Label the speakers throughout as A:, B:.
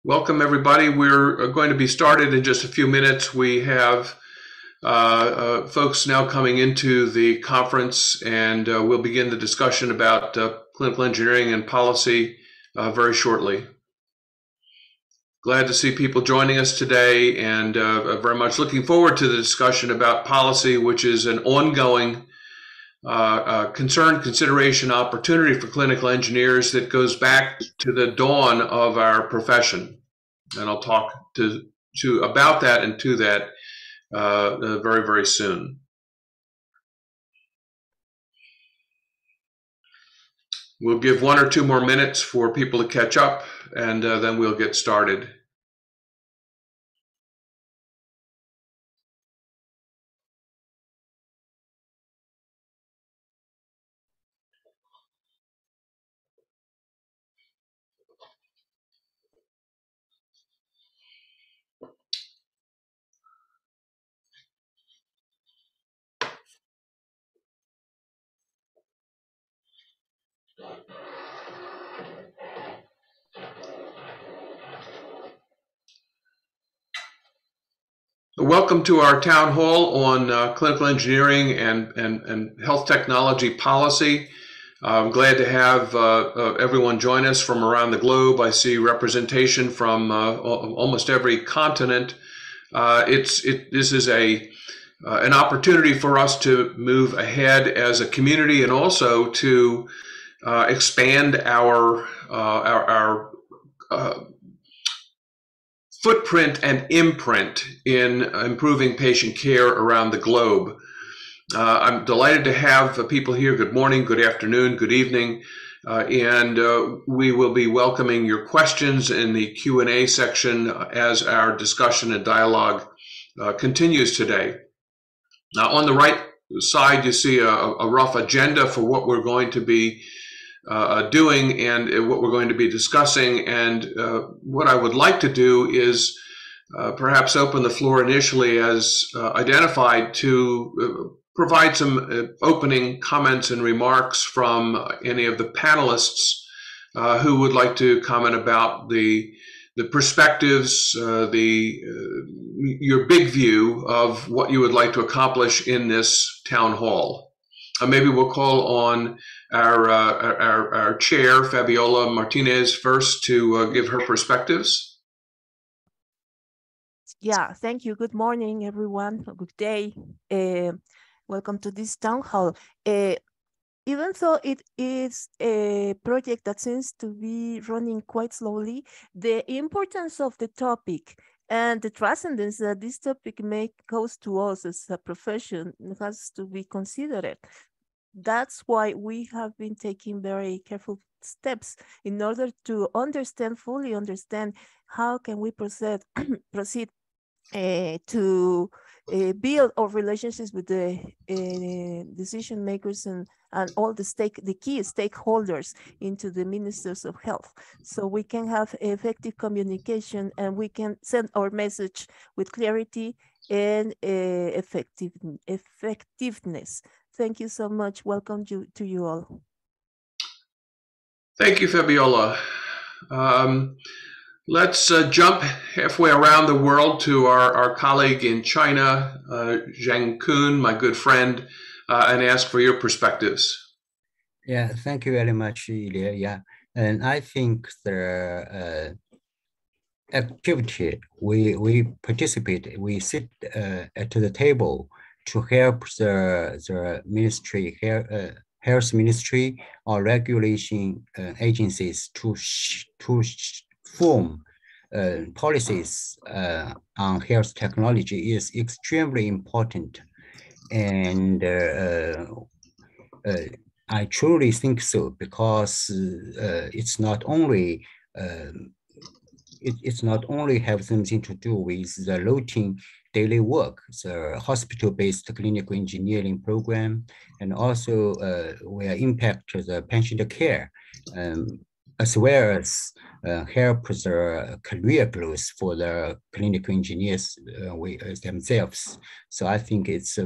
A: Welcome, everybody. We're going to be started in just a few minutes. We have folks now coming into the conference, and we'll begin the discussion about clinical engineering and policy very shortly. Glad to see people joining us today, and very much looking forward to the discussion about policy, which is an ongoing concern, consideration, opportunity for clinical engineers that goes back to the dawn of our profession. And I'll talk to about that and to that very, very soon. We'll give 1 or 2 more minutes for people to catch up, and then we'll get started. Welcome to our town hall on clinical engineering and health technology policy. I'm glad to have everyone join us from around the globe. I see representation from almost every continent. This is an opportunity for us to move ahead as a community and also to expand our footprint and imprint in improving patient care around the globe. I'm delighted to have people here. Good morning, good afternoon, good evening, and we will be welcoming your questions in the Q&A section as our discussion and dialogue continues today. Now, on the right side, you see a rough agenda for what we're going to be doing and what we're going to be discussing. And what I would like to do is perhaps open the floor initially as identified to provide some opening comments and remarks from any of the panelists who would like to comment about the perspectives, your big view of what you would like to accomplish in this town hall. Maybe we'll call on our chair, Fabiola Martinez, first to give her perspectives.
B: Yeah, thank you. Good morning, everyone. Good day. Welcome to this town hall. Even though it is a project that seems to be running quite slowly, the importance of the topic and the transcendence that this topic may cause to us as a profession has to be considered. That's why we have been taking very careful steps in order to fully understand how can we proceed to build our relationships with the decision makers and all the key stakeholders into the ministers of health, so we can have effective communication and we can send our message with clarity and effectiveness. Thank you so much. Welcome to you all.
A: Thank you, Fabiola. Let's jump halfway around the world to our colleague in China, Zhang Kun, my good friend, and ask for your perspectives.
C: Yeah, thank you very much, Ilya. Yeah, and I think the activity we participate, we sit at the table to help the ministry, health ministry or regulation agencies to form policies on health technology is extremely important. And I truly think so, because it's not only have something to do with the routine daily work, the hospital-based clinical engineering program, and also will impact the patient care, as well as help the career growth for the clinical engineers themselves. So I think it's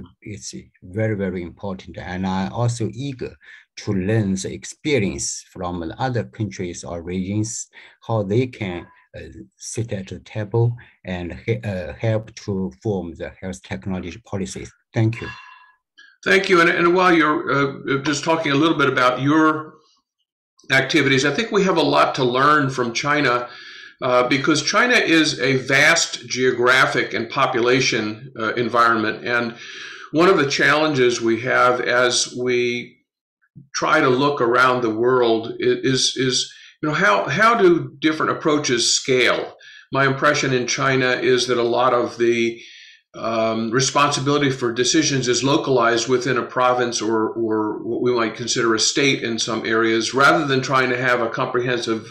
C: very, very important. And I'm also eager to learn the experience from other countries or regions, how they can sit at the table and help to form the health technology policies. Thank you.
A: Thank you. And while you're just talking a little bit about your activities, I think we have a lot to learn from China because China is a vast geographic and population environment. And one of the challenges we have as we try to look around the world is how do different approaches scale? My impression in China is that a lot of the responsibility for decisions is localized within a province or what we might consider a state in some areas, rather than trying to have a comprehensive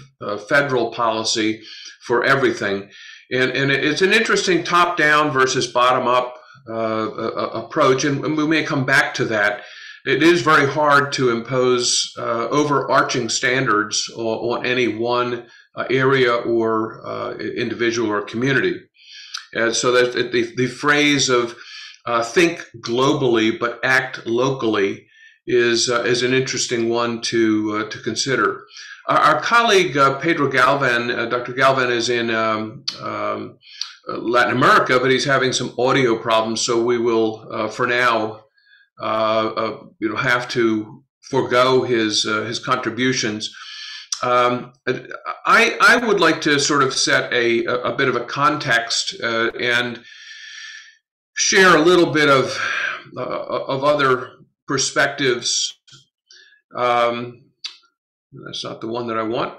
A: federal policy for everything. And it's an interesting top-down versus bottom-up approach, and we may come back to that. It is very hard to impose overarching standards on any one area or individual or community. And so that the phrase of think globally but act locally is an interesting one to consider. Our colleague Pedro Galvan, Dr. Galvan, is in Latin America, but he's having some audio problems, so we will for now have to forego his contributions. I would like to sort of set a bit of a context and share a little bit of other perspectives. That's not the one that I want.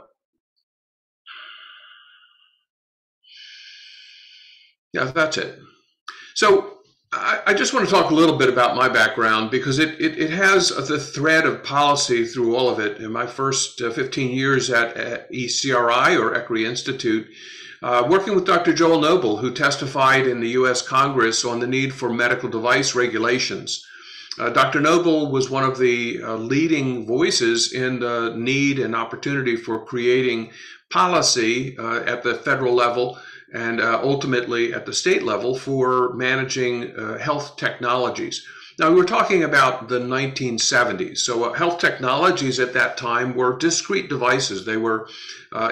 A: Yeah, that's it. So I just want to talk a little bit about my background because it has the thread of policy through all of it. In my first 15 years at ECRI, or ECRI Institute, working with Dr. Joel Noble, who testified in the US Congress on the need for medical device regulations. Dr. Noble was one of the leading voices in the need and opportunity for creating policy at the federal level and ultimately at the state level for managing health technologies. Now, we were talking about the 1970s. So health technologies at that time were discrete devices. They were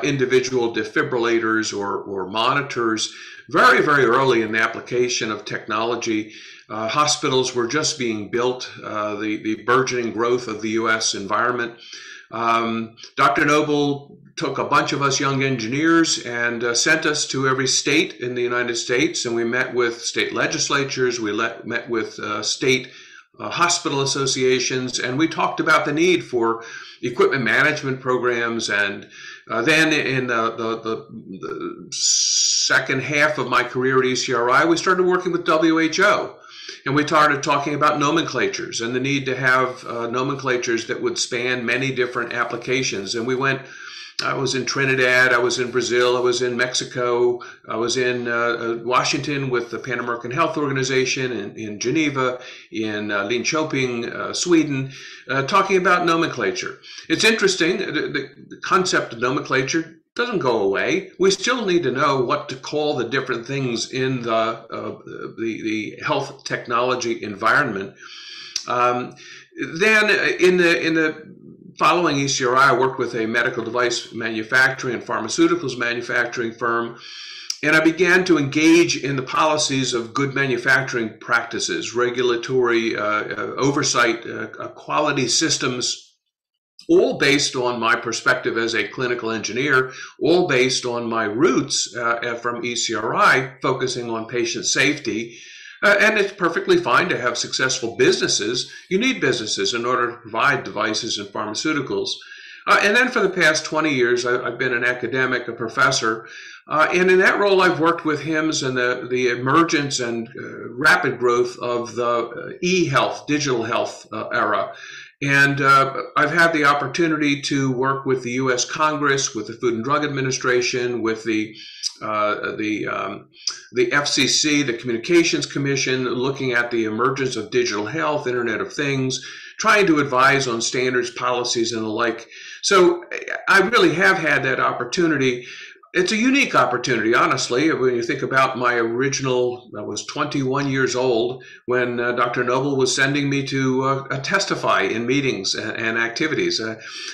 A: individual defibrillators or monitors, very, very early in the application of technology. Hospitals were just being built, the burgeoning growth of the US environment. Dr. Noble took a bunch of us young engineers and sent us to every state in the United States, and we met with state legislatures, we met with state hospital associations, and we talked about the need for equipment management programs. And then in the second half of my career at ECRI, we started working with WHO. And we started talking about nomenclatures and the need to have nomenclatures that would span many different applications. And I was in Trinidad, I was in Brazil, I was in Mexico, I was in Washington with the Pan American Health Organization, in Geneva, in Linköping, Sweden, talking about nomenclature. It's interesting, the concept of nomenclature doesn't go away. We still need to know what to call the different things in the health technology environment. Then in the following ECRI, I worked with a medical device manufacturing and pharmaceuticals manufacturing firm, and I began to engage in the policies of good manufacturing practices, regulatory oversight, quality systems, all based on my perspective as a clinical engineer, all based on my roots from ECRI, focusing on patient safety. And it's perfectly fine to have successful businesses. You need businesses in order to provide devices and pharmaceuticals. And then for the past 20 years, I've been an academic, a professor. And in that role, I've worked with HIMSS and the emergence and rapid growth of the e-health, digital health era. And I've had the opportunity to work with the U.S. Congress, with the Food and Drug Administration, with the FCC, the Communications Commission, looking at the emergence of digital health, Internet of Things, trying to advise on standards, policies, and the like. So I really have had that opportunity. It's a unique opportunity, honestly. When you think about I was 21 years old when Dr. Noble was sending me to testify in meetings and activities.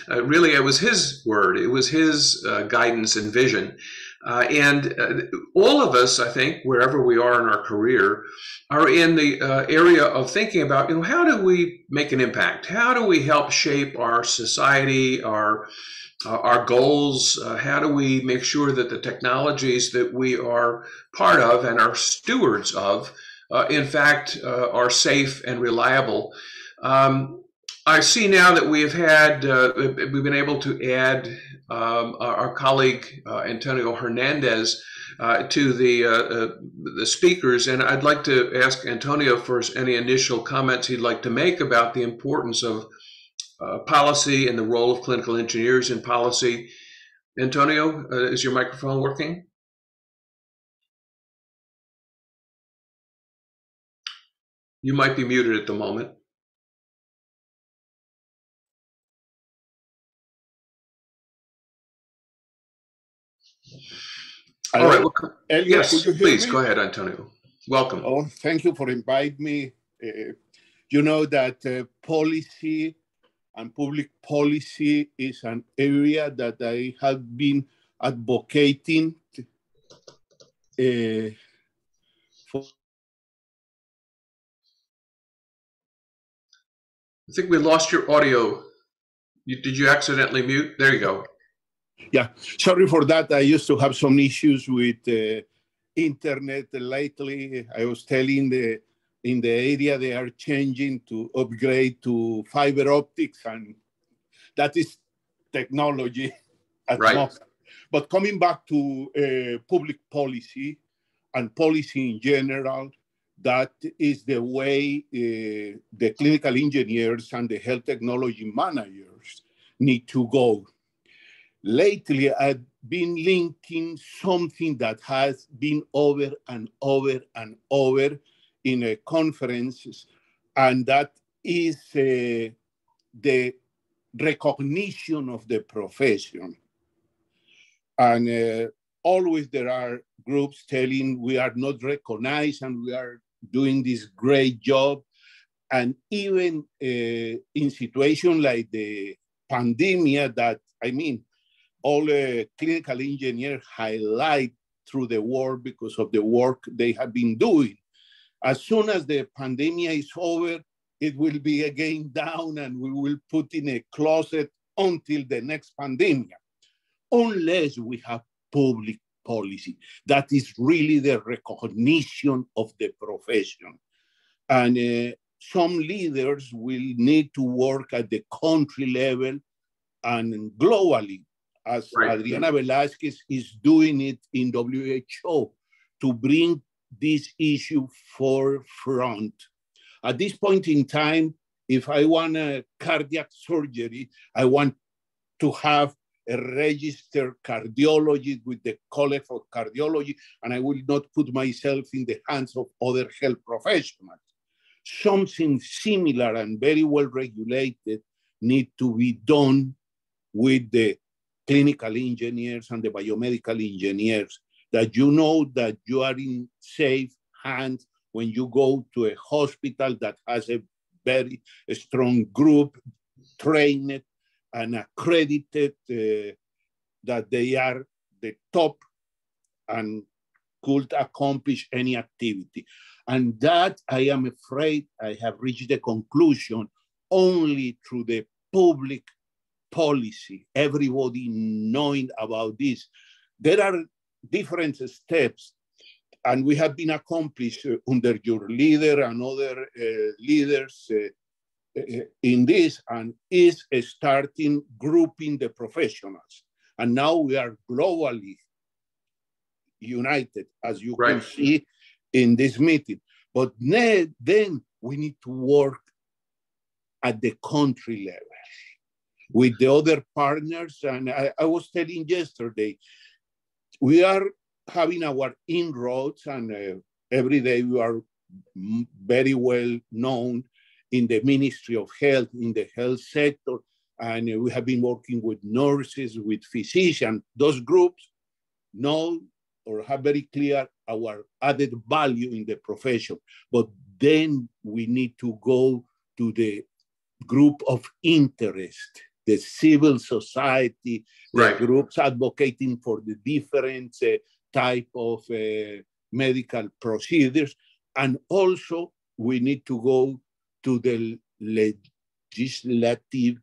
A: Really, it was his word. It was his guidance and vision. And all of us, I think, wherever we are in our career, are in the area of thinking about, how do we make an impact? How do we help shape our society, our goals? How do we make sure that the technologies that we are part of and are stewards of, in fact, are safe and reliable? I see now that we've been able to add our colleague Antonio Hernandez to the speakers, and I'd like to ask Antonio for any initial comments he'd like to make about the importance of policy and the role of clinical engineers in policy. Antonio, is your microphone working? You might be muted at the moment. All right. Well,
D: Elliot,
A: yes, please go ahead, Antonio. Welcome.
D: Oh, thank you for inviting me. You know that policy and public policy is an area that I have been advocating for.
A: I think we lost your audio. Did you accidentally mute? There you go.
D: Yeah, sorry for that. I used to have some issues with internet lately. I was telling in the area they are changing to upgrade to fiber optics, and that is technology at most. But coming back to public policy and policy in general, that is the way the clinical engineers and the health technology managers need to go. Lately, I've been linking something that has been over and over and over in conferences, and that is the recognition of the profession. And always there are groups telling we are not recognized and we are doing this great job. And even in situations like the pandemic that, all clinical engineers highlight through the work because of the work they have been doing. As soon as the pandemic is over, it will be again down and we will put in a closet until the next pandemic, unless we have public policy. That is really the recognition of the profession. And some leaders will need to work at the country level and globally, as Adriana Velázquez is doing it in WHO, to bring this issue forefront. At this point in time, if I want a cardiac surgery, I want to have a registered cardiologist with the College of Cardiology, and I will not put myself in the hands of other health professionals. Something similar and very well regulated need to be done with the clinical engineers and the biomedical engineers, that you know that you are in safe hands when you go to a hospital that has a very strong group, trained and accredited, that they are the top and could accomplish any activity. And that, I am afraid, I have reached the conclusion only through the public policy, everybody knowing about this. There are different steps, and we have been accomplished under your leader and other leaders in this, and is starting grouping the professionals. And now we are globally united, as you can see in this meeting. But then we need to work at the country level with the other partners. And I was telling yesterday, we are having our inroads, and every day we are very well known in the Ministry of Health, in the health sector. And we have been working with nurses, with physicians. Those groups know or have very clear our added value in the profession. But then we need to go to the group of interest the civil society, the
A: Right.
D: groups advocating for the different type of medical procedures. And also, we need to go to the legislative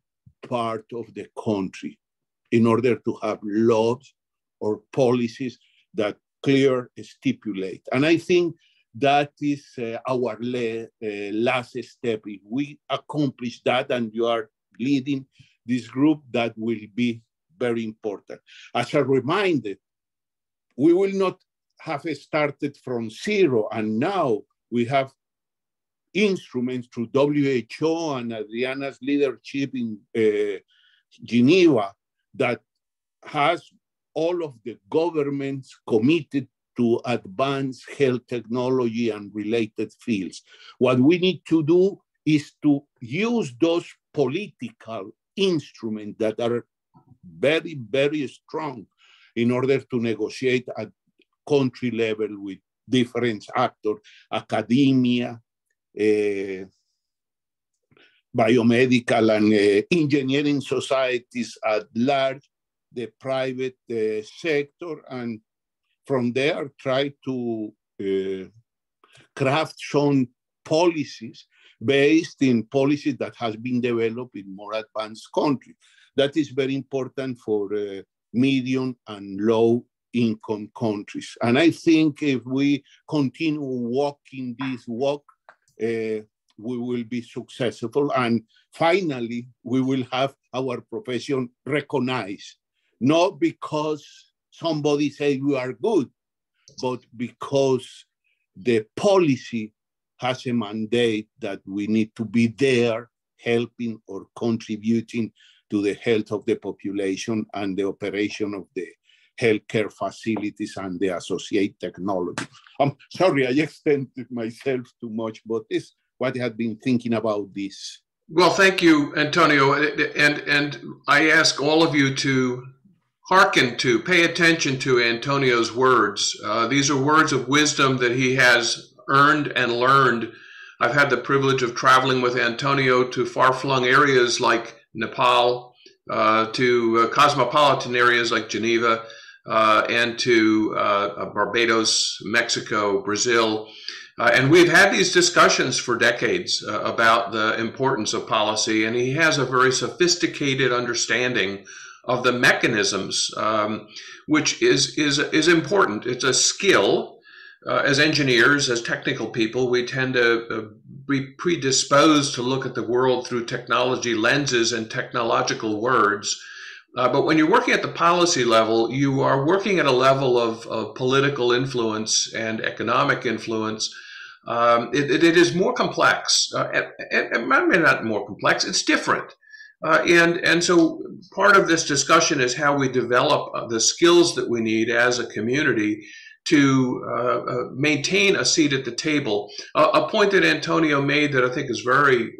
D: part of the country in order to have laws or policies that clear stipulate. And I think that is our last step. If we accomplish that and you are leading this group, that will be very important. As a reminder, we will not have started from zero, and now we have instruments through WHO and Adriana's leadership in Geneva that has all of the governments committed to advance health technology and related fields. What we need to do is to use those political instruments that are very, very strong in order to negotiate at country level with different actors, academia, biomedical and engineering societies at large, the private sector, and from there try to craft some policies based in policies that has been developed in more advanced countries. That is very important for medium and low income countries. And I think if we continue walking this walk, we will be successful. And finally, we will have our profession recognized, not because somebody says we are good, but because the policy has a mandate that we need to be there helping or contributing to the health of the population and the operation of the healthcare facilities and the associated technology. I'm sorry, I extended myself too much, but this is what I had been thinking about this.
A: Well, thank you, Antonio. And I ask all of you to hearken to, pay attention to Antonio's words. These are words of wisdom that he has earned and learned. I've had the privilege of traveling with Antonio to far-flung areas like Nepal, to cosmopolitan areas like Geneva, and to Barbados, Mexico, Brazil. And we've had these discussions for decades about the importance of policy, and he has a very sophisticated understanding of the mechanisms, which is important. It's a skill. As engineers, as technical people, we tend to be predisposed to look at the world through technology lenses and technological words. But when you're working at the policy level, you are working at a level of political influence and economic influence. It is more complex. It might be not more complex, it's different. And so part of this discussion is how we develop the skills that we need as a community to maintain a seat at the table. A point that Antonio made that I think is very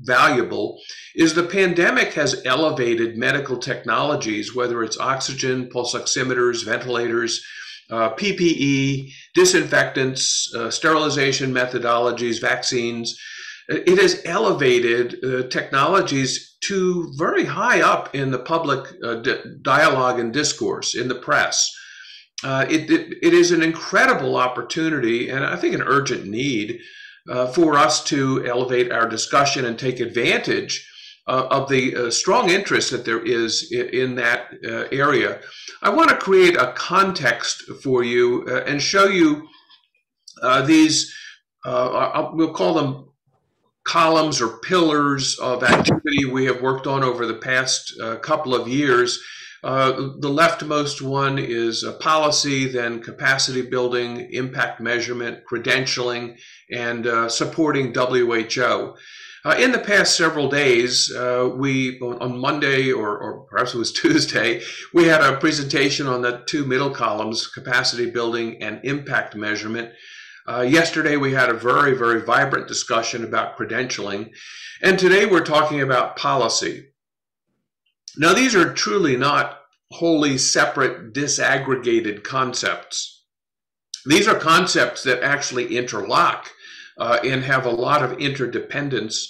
A: valuable is the pandemic has elevated medical technologies, whether it's oxygen, pulse oximeters, ventilators, PPE, disinfectants, sterilization methodologies, vaccines. It has elevated technologies to very high up in the public dialogue and discourse in the press. It is an incredible opportunity and I think an urgent need for us to elevate our discussion and take advantage of the strong interest that there is in that area. I want to create a context for you and show you these, we'll call them columns or pillars of activity we have worked on over the past couple of years. The leftmost one is policy, then capacity building, impact measurement, credentialing, and supporting WHO. In the past several days, we, on Monday or perhaps it was Tuesday, we had a presentation on the two middle columns, capacity building and impact measurement. Yesterday, we had a very, very vibrant discussion about credentialing. And today we're talking about policy. Now, these are truly not wholly separate, disaggregated concepts. These are concepts that actually interlock and have a lot of interdependence.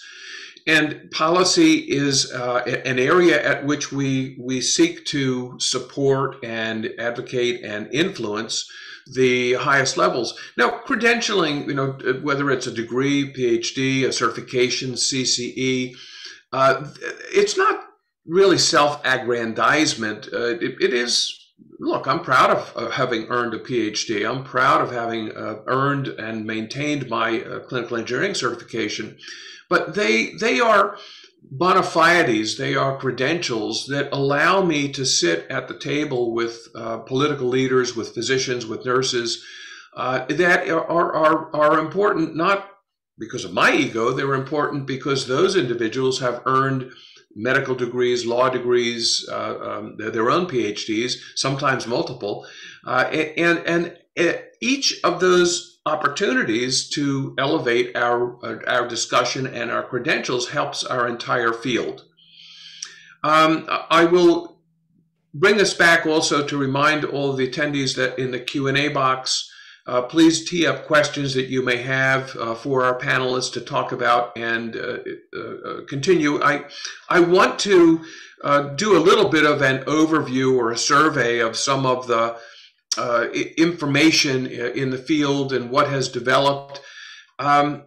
A: And policy is an area at which we seek to support and advocate and influence the highest levels. Now, credentialing, whether it's a degree, PhD, a certification, CCE, it's not really self-aggrandizement. It is, look, I'm proud of having earned a PhD. I'm proud of having earned and maintained my clinical engineering certification. But they are bona fides, they are credentials that allow me to sit at the table with political leaders, with physicians, with nurses, that are important, not because of my ego, they're important because those individuals have earned medical degrees, law degrees, their own PhDs, sometimes multiple, and each of those opportunities to elevate our discussion and our credentials helps our entire field. I will bring us back also to remind all of the attendees that in the Q&A box, please tee up questions that you may have for our panelists to talk about and continue. I want to do a little bit of an overview or a survey of some of the information in the field and what has developed. And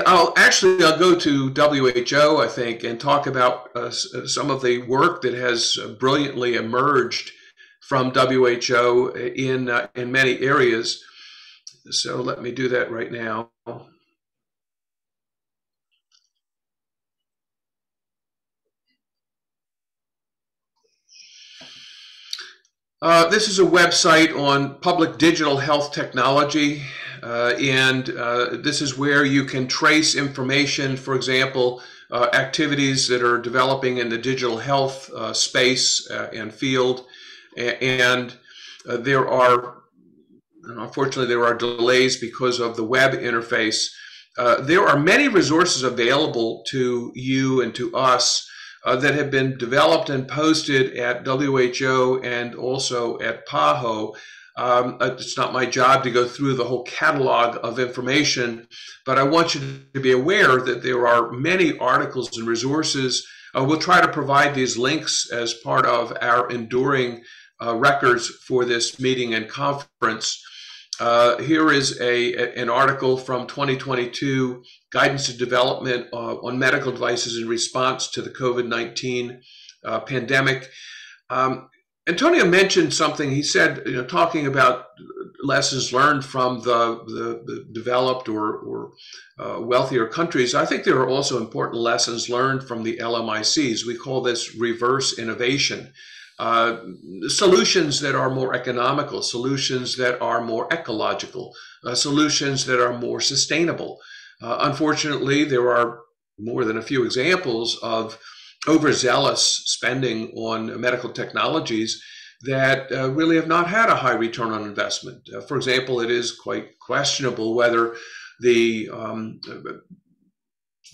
A: I'll go to WHO, I think, and talk about some of the work that has brilliantly emerged from WHO in many areas. So let me do that right now. This is a website on public digital health technology, and this is where you can trace information, for example, activities that are developing in the digital health space and field. And there are, unfortunately, there are delays because of the web interface. There are many resources available to you and to us that have been developed and posted at WHO and also at PAHO. It's not my job to go through the whole catalog of information, but I want you to be aware that there are many articles and resources. We'll try to provide these links as part of our enduring records for this meeting and conference. Here is an article from 2022, Guidance to Development on Medical Devices in Response to the COVID-19 Pandemic. Antonio mentioned something. He said, talking about lessons learned from the developed or wealthier countries, I think there are also important lessons learned from the LMICs. We call this reverse innovation. Solutions that are more economical, solutions that are more ecological, solutions that are more sustainable. Unfortunately, there are more than a few examples of overzealous spending on medical technologies that really have not had a high return on investment. For example, it is quite questionable whether the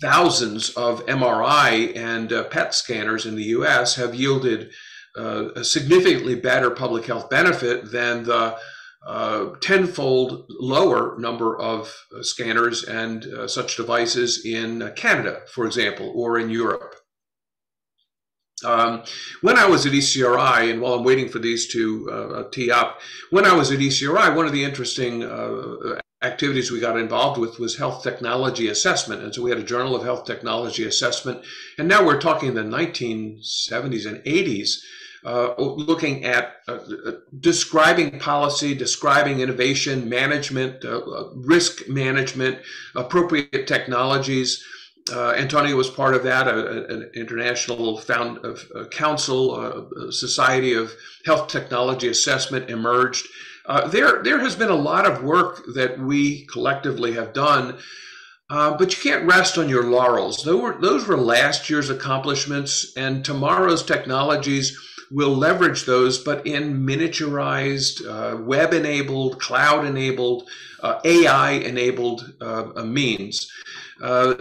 A: thousands of MRI and PET scanners in the US have yielded a significantly better public health benefit than the tenfold lower number of scanners and such devices in Canada, for example, or in Europe. When I was at ECRI, and while I'm waiting for these to tee up, when I was at ECRI, one of the interesting activities we got involved with was health technology assessment. And so we had a Journal of Health Technology Assessment. And now we're talking the 1970s and 80s, looking at describing policy, describing innovation, management, risk management, appropriate technologies. Antonio was part of that, an international council, Society of Health Technology Assessment emerged. There has been a lot of work that we collectively have done, but you can't rest on your laurels. Those were last year's accomplishments, and tomorrow's technologies will leverage those, but in miniaturized, web-enabled, cloud-enabled, AI-enabled means.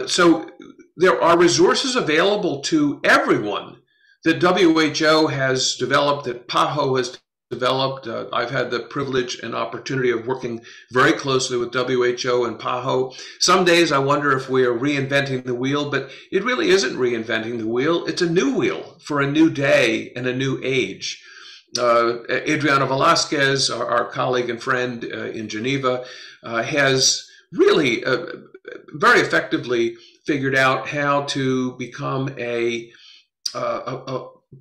A: So there are resources available to everyone that WHO has developed, that PAHO has developed. I've had the privilege and opportunity of working very closely with WHO and PAHO. Some days I wonder if we are reinventing the wheel, but it really isn't reinventing the wheel. It's a new wheel for a new day and a new age. Adriana Velasquez, our colleague and friend in Geneva, has really very effectively figured out how to become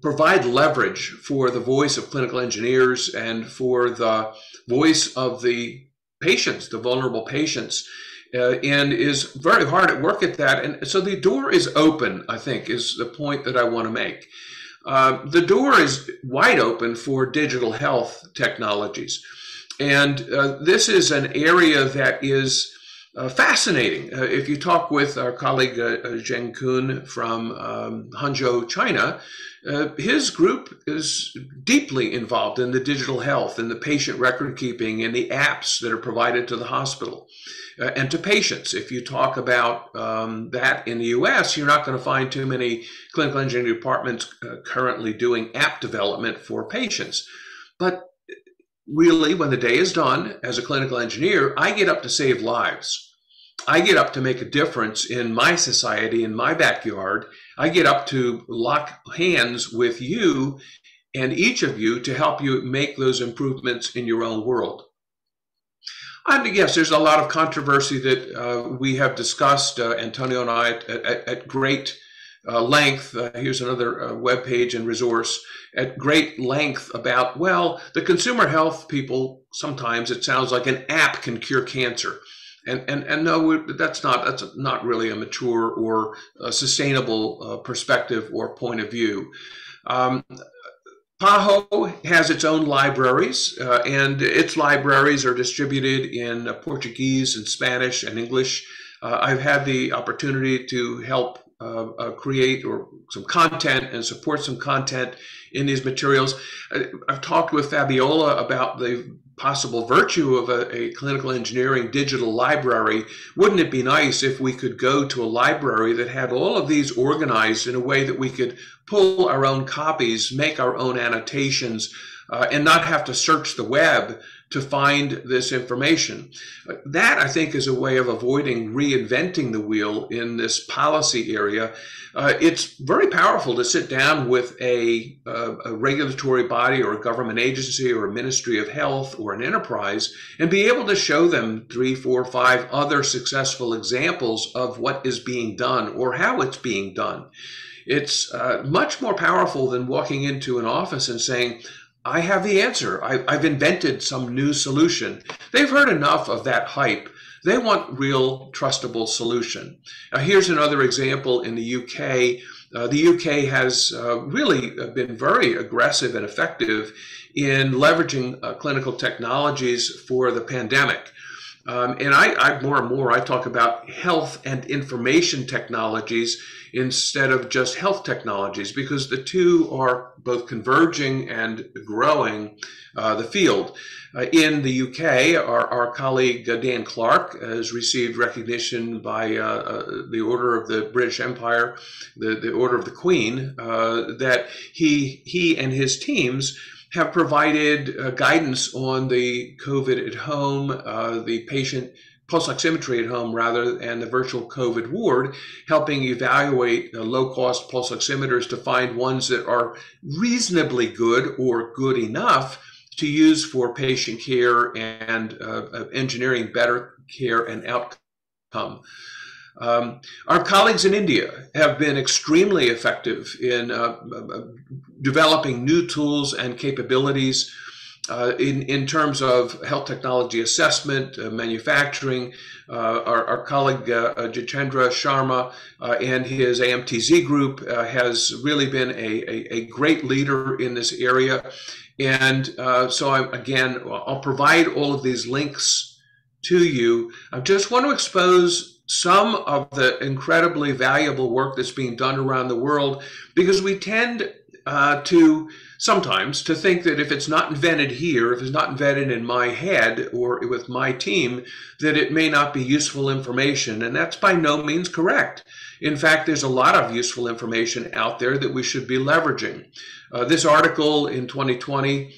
A: provide leverage for the voice of clinical engineers and for the voice of the patients, the vulnerable patients, and is very hard at work at that. And so the door is open, I think, is the point that I want to make. The door is wide open for digital health technologies. And this is an area that is fascinating. If you talk with our colleague Zheng Kun from Hangzhou, China, his group is deeply involved in the digital health and the patient record keeping and the apps that are provided to the hospital and to patients. If you talk about that in the US, you're not going to find too many clinical engineering departments currently doing app development for patients. But really, when the day is done, as a clinical engineer, I get up to save lives. I get up to make a difference in my society, in my backyard. I get up to lock hands with you and each of you to help you make those improvements in your own world. And yes, there's a lot of controversy that we have discussed, Antonio and I, at great length. Here's another web page and resource at great length about, well, the consumer health people, sometimes it sounds like an app can cure cancer. And no, that's not really a mature or a sustainable perspective or point of view. PAHO has its own libraries, and its libraries are distributed in Portuguese and Spanish and English. I've had the opportunity to help create some content and support some content in these materials. I've talked with Fabiola about the possible virtue of a clinical engineering digital library. Wouldn't it be nice if we could go to a library that had all of these organized in a way that we could pull our own copies, make our own annotations, and not have to search the web to find this information? That, I think, is a way of avoiding reinventing the wheel in this policy area. It's very powerful to sit down with a regulatory body or a government agency or a ministry of health or an enterprise and be able to show them 3, 4, 5 other successful examples of what is being done or how it's being done. It's much more powerful than walking into an office and saying, I have the answer. I've invented some new solution. They've heard enough of that hype. They want real, trustable solution. Here's another example in the UK. The UK has really been very aggressive and effective in leveraging clinical technologies for the pandemic. And I more and more, I talk about health and information technologies instead of just health technologies, because the two are both converging and growing the field. In the UK, our colleague Dan Clark has received recognition by the Order of the British Empire, the Order of the Queen, that he and his teams have provided guidance on the COVID at home, the patient pulse oximetry at home rather, and the virtual COVID ward, helping evaluate low-cost pulse oximeters to find ones that are reasonably good or good enough to use for patient care and engineering better care and outcome. Our colleagues in India have been extremely effective in developing new tools and capabilities in terms of health technology assessment, manufacturing. Our colleague Jitendra Sharma and his AMTZ group has really been a great leader in this area. And so I'll provide all of these links to you. I just want to expose some of the incredibly valuable work that's being done around the world, because we tend to sometimes to think that if it's not invented here, if it's not invented in my head or with my team, that it may not be useful information. And that's by no means correct. In fact, there's a lot of useful information out there that we should be leveraging. This article in 2020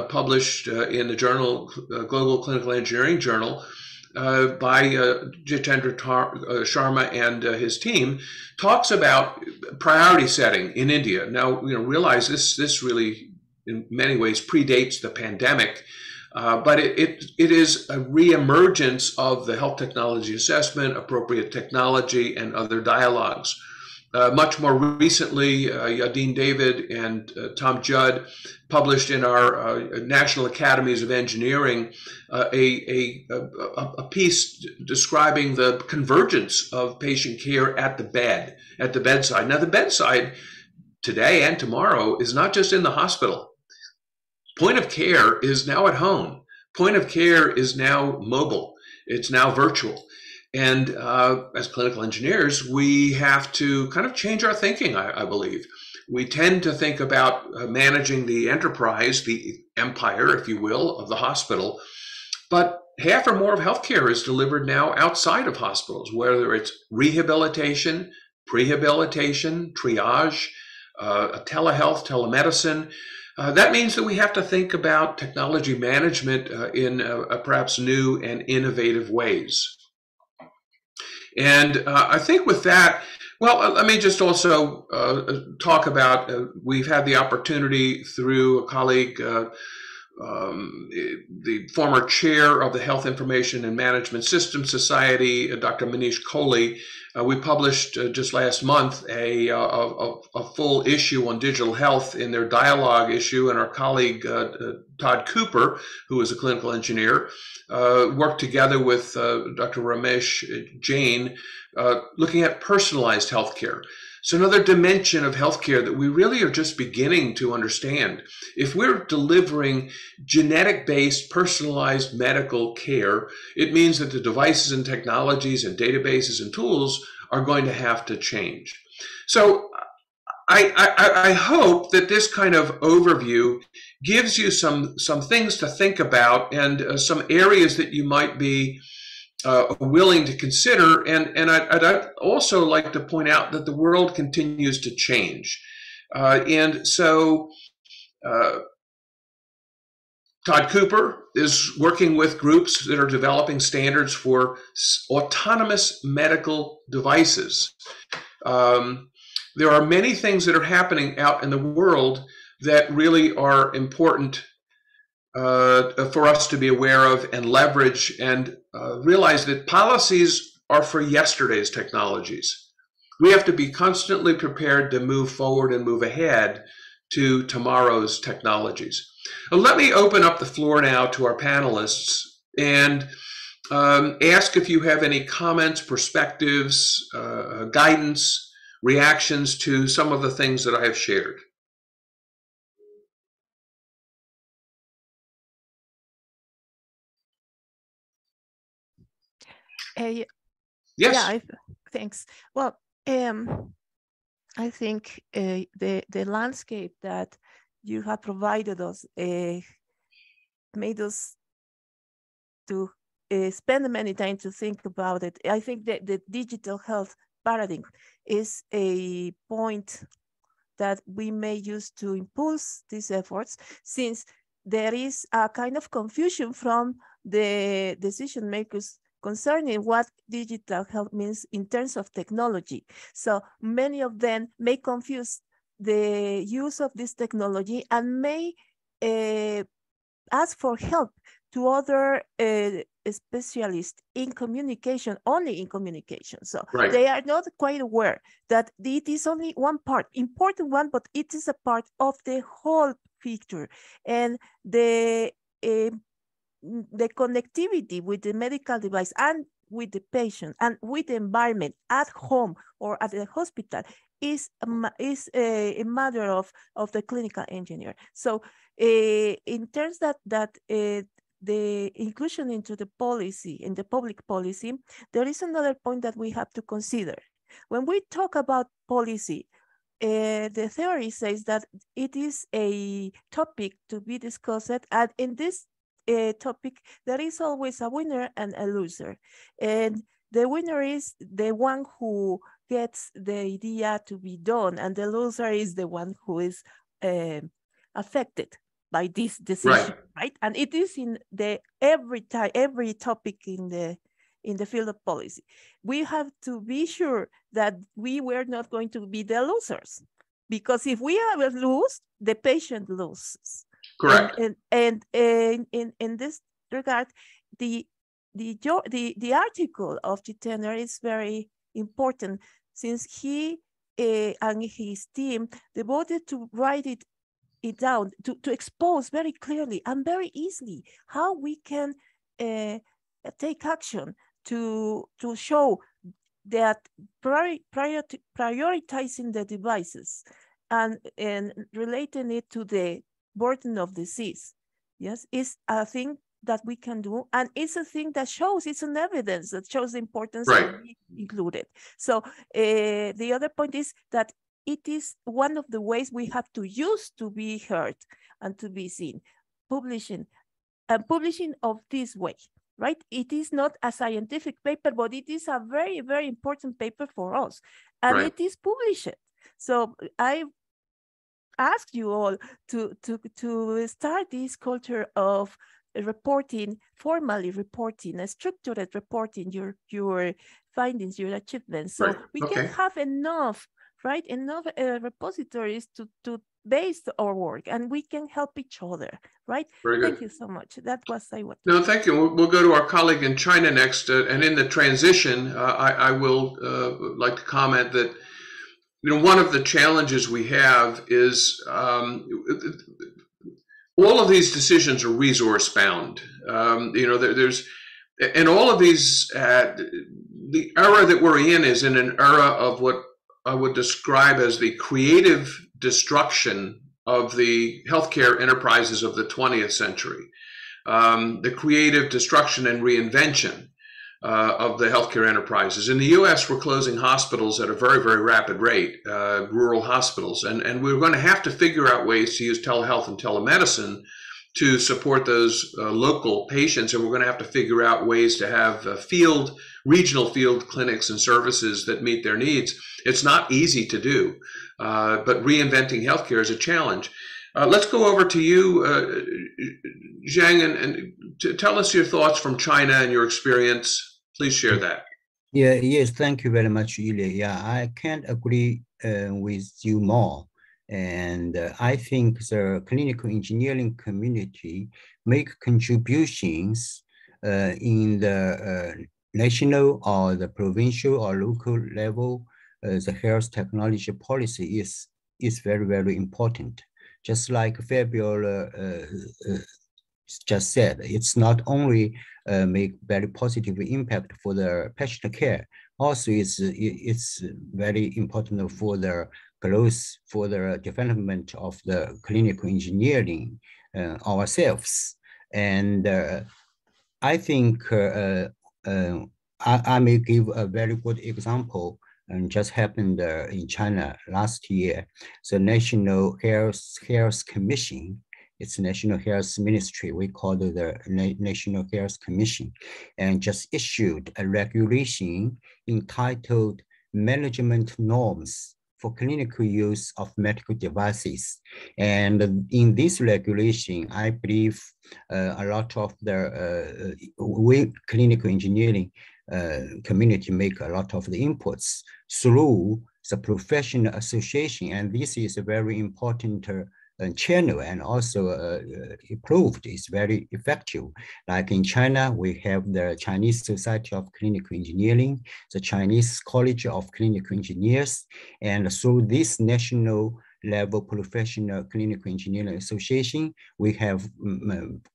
A: published in the journal, Global Clinical Engineering Journal, by Jitendra Sharma and his team, talks about priority setting in India. Now, realize this really, in many ways, predates the pandemic, but it is a reemergence of the health technology assessment, appropriate technology, and other dialogues. Much more recently, Yadin David and Tom Judd published in our National Academies of Engineering a piece describing the convergence of patient care at the bedside. Now, the bedside today and tomorrow is not just in the hospital. Point of care is now at home. Point of care is now mobile. It's now virtual. And as clinical engineers, we have to kind of change our thinking, I believe. We tend to think about managing the enterprise, the empire, if you will, of the hospital. But half or more of healthcare is delivered now outside of hospitals, whether it's rehabilitation, prehabilitation, triage, telehealth, telemedicine. That means that we have to think about technology management in perhaps new and innovative ways. And I think with that, well, let me just also talk about, we've had the opportunity through a colleague, the former chair of the Health Information and Management Systems Society, Dr. Manish Kohli. We published just last month a full issue on digital health in their dialogue issue, and our colleague Todd Cooper, who is a clinical engineer, worked together with Dr. Ramesh Jain, looking at personalized healthcare. So another dimension of healthcare that we really are just beginning to understand. If we're delivering genetic-based, personalized medical care, it means that the devices and technologies and databases and tools are going to have to change. So I hope that this kind of overview gives you some things to think about and some areas that you might be willing to consider. And I'd also like to point out that the world continues to change. And so Todd Cooper is working with groups that are developing standards for autonomous medical devices. There are many things that are happening out in the world that really are important for us to be aware of and leverage, and realize that policies are for yesterday's technologies. We have to be constantly prepared to move forward and move ahead to tomorrow's technologies. Let me open up the floor now to our panelists and ask if you have any comments, perspectives, guidance, reactions to some of the things that I have shared.
B: Yes. Yeah, thanks. Well, I think the landscape that you have provided us made us to spend many time to think about it. I think that the digital health paradigm is a point that we may use to impulse these efforts, since there is a kind of confusion from the decision makers concerning what digital health means in terms of technology. So many of them may confuse the use of this technology and may ask for help to other specialists in communication, only in communication. So
A: right.
B: They are not quite aware that it is only one part, important one, but it is a part of the whole picture. And the connectivity with the medical device and with the patient and with the environment at home or at the hospital is a matter of the clinical engineer. So in terms that the inclusion into the policy, in the public policy, there is another point that we have to consider. When we talk about policy, the theory says that it is a topic to be discussed, and in this topic, there is always a winner and a loser. And the winner is the one who gets the idea to be done, and the loser is the one who is affected by this decision,
A: Right.
B: right? And it is in the every topic in the field of policy. We have to be sure that we were not going to be the losers, because if we ever lose, the patient loses.
A: Correct.
B: And in this regard, the article of Jitendra is very important, since he and his team devoted to write it down, to expose very clearly and very easily how we can take action to show that prioritizing the devices and relating it to the burden of disease, yes, is a thing that we can do, and it's a thing that shows, it's an evidence that shows the importance
A: Right.
B: to be included. So the other point is that it is one of the ways we have to use to be heard and to be seen. Publishing of this way, right? It is not a scientific paper, but it is a very, very important paper for us, and
A: Right.
B: it is published. So I ask you all to start this culture of reporting, formally reporting, structured reporting your findings, your achievements. So
A: Right.
B: we
A: Okay.
B: can have enough, right? Enough repositories to base our work, and we can help each other, right?
A: Very good.
B: Thank you so much. That was I want.
A: No, thank you. We'll go to our colleague in China next. And in the transition, I will like to comment that, you know, one of the challenges we have is all of these decisions are resource bound. You know, there's, and all of these, the era that we're in is in an era of what I would describe as the creative destruction of the healthcare enterprises of the 20th century. The creative destruction and reinvention of the healthcare enterprises. In the US, we're closing hospitals at a very, very rapid rate, rural hospitals. And we're going to have to figure out ways to use telehealth and telemedicine to support those local patients. And we're going to have to figure out ways to have regional field clinics and services that meet their needs. It's not easy to do, but reinventing healthcare is a challenge. Let's go over to you, Zhang, and tell us your thoughts from China and your experience. Please share that.
C: Yes, thank you very much, Ilya. Yeah, I can't agree with you more. And I think the clinical engineering community make contributions in the national or the provincial or local level. The health technology policy is very, very important. Just like Fabiola just said, it's not only make very positive impact for the patient care, also it's very important for the growth, for the development of the clinical engineering ourselves. And I think I may give a very good example, and just happened in China last year. The National Health Commission, it's National Health Ministry, we call it the National Health Commission, and just issued a regulation entitled Management Norms for Clinical Use of Medical Devices. And in this regulation, I believe a lot of the clinical engineering community make a lot of the inputs through the professional association, and this is a very important channel, and also proved is very effective. Like in China, we have the Chinese Society of Clinical Engineering, the Chinese College of Clinical Engineers, and through this national level professional clinical engineering association, we have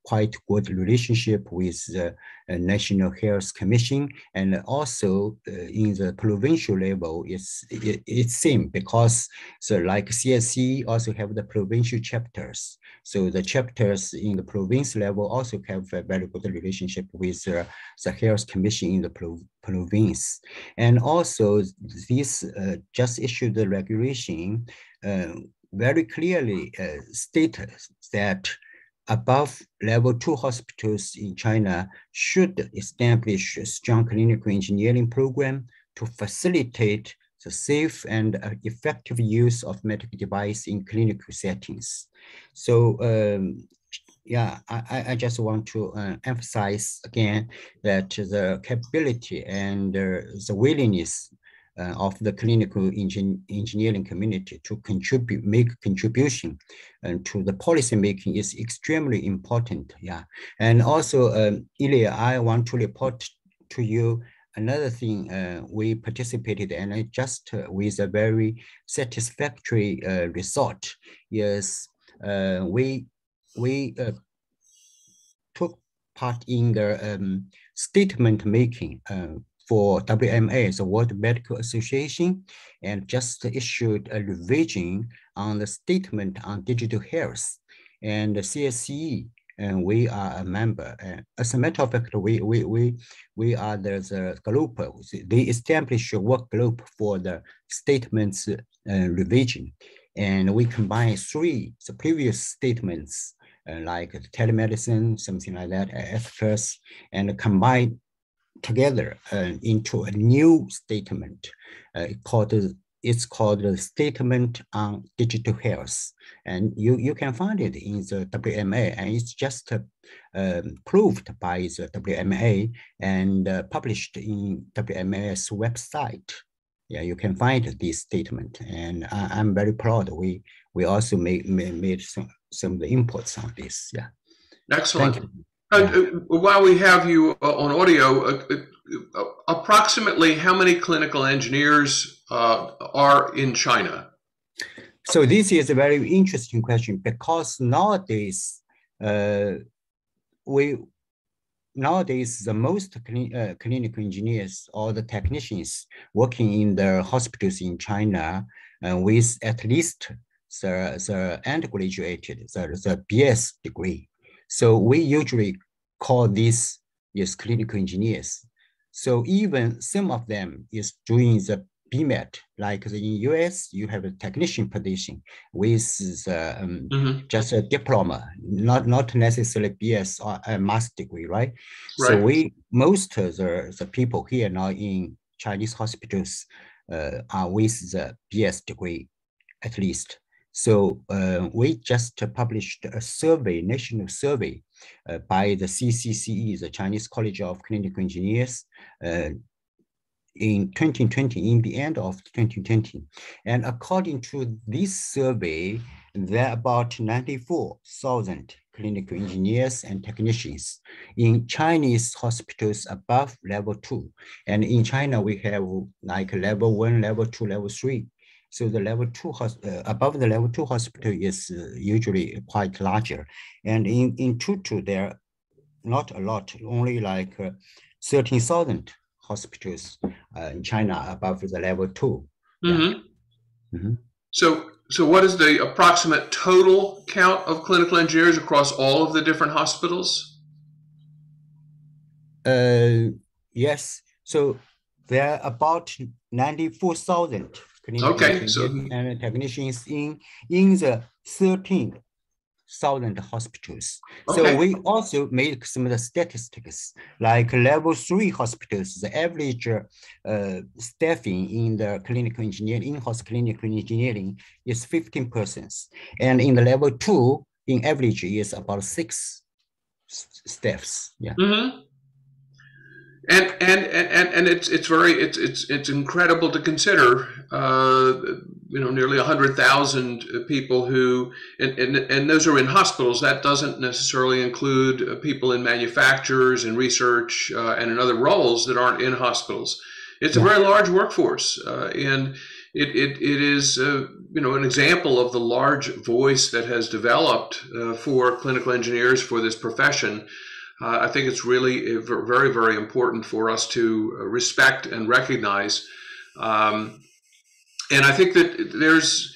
C: quite good relationship with the National Health Commission, and also in the provincial level, it's same, because so like CSC also have the provincial chapters. So the chapters in the province level also have a very good relationship with the Health Commission in the province. And also this just issued the regulation very clearly stated that above level 2 hospitals in China should establish a strong clinical engineering program to facilitate the safe and effective use of medical device in clinical settings. So yeah, I just want to emphasize again that the capability and the willingness of the clinical engineering community to make contribution to the policy making is extremely important. Yeah, and also, Ilya, I want to report to you another thing we participated and just with a very satisfactory result. Yes, we took part in the statement making for WMA, the World Medical Association, and just issued a revision on the statement on digital health. And the CSCE, and we are a member. As a matter of fact, we are the group. They established a work group for the statements revision, and we combine the previous statements like telemedicine, something like that, ethics, and combine together into a new statement it's called the Statement on Digital Health. And you can find it in the WMA, and it's just proved by the WMA and published in WMA's website. Yeah, you can find this statement, and I'm very proud. We also made some of the inputs on this. Yeah.
A: Excellent. While we have you on audio, approximately how many clinical engineers are in China?
C: So this is a very interesting question, because nowadays, the most clinical engineers or the technicians working in the hospitals in China with at least the undergraduate, the BS degree. So we usually call these clinical engineers. So even some of them is doing the BMET, like in US, you have a technician position with just a diploma, not necessarily BS or a master's degree, right? So most of the people here now in Chinese hospitals are with the BS degree, at least. So we just published a survey, national survey by the CCCE, the Chinese College of Clinical Engineers, in 2020, in the end of 2020. And according to this survey, there are about 94,000 clinical engineers and technicians in Chinese hospitals above level 2. And in China, we have like level 1, level 2, level 3. So the level 2, above the level 2 hospital is usually quite larger. And in Tutu, there are not a lot, only like 13,000 hospitals in China above the level 2.
A: So what is the approximate total count of clinical engineers across all of the different hospitals?
C: Yes, so there are about 94,000 clinical engineers and technicians in the 13,000 hospitals. So we also make some of the statistics, like level 3 hospitals, the average staffing in the clinical engineering, in-house clinical engineering is 15 persons. And in the level 2, in average is about 6 staffs. Yeah.
A: And it's incredible to consider, nearly 100,000 people who, and those are in hospitals. That doesn't necessarily include people in manufacturers and research and in other roles that aren't in hospitals. It's a very large workforce, and it is an example of the large voice that has developed for clinical engineers for this profession. I think it's really very, very important for us to respect and recognize. And I think that there's,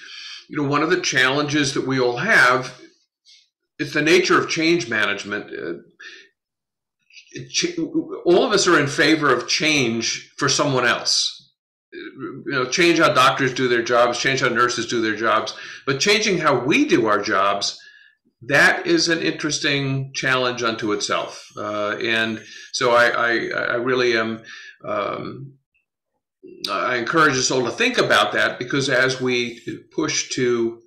A: one of the challenges that we all have is the nature of change management. All of us are in favor of change for someone else. Change how doctors do their jobs, change how nurses do their jobs, but changing how we do our jobs, that is an interesting challenge unto itself. And so I really am I encourage us all to think about that, because as we push to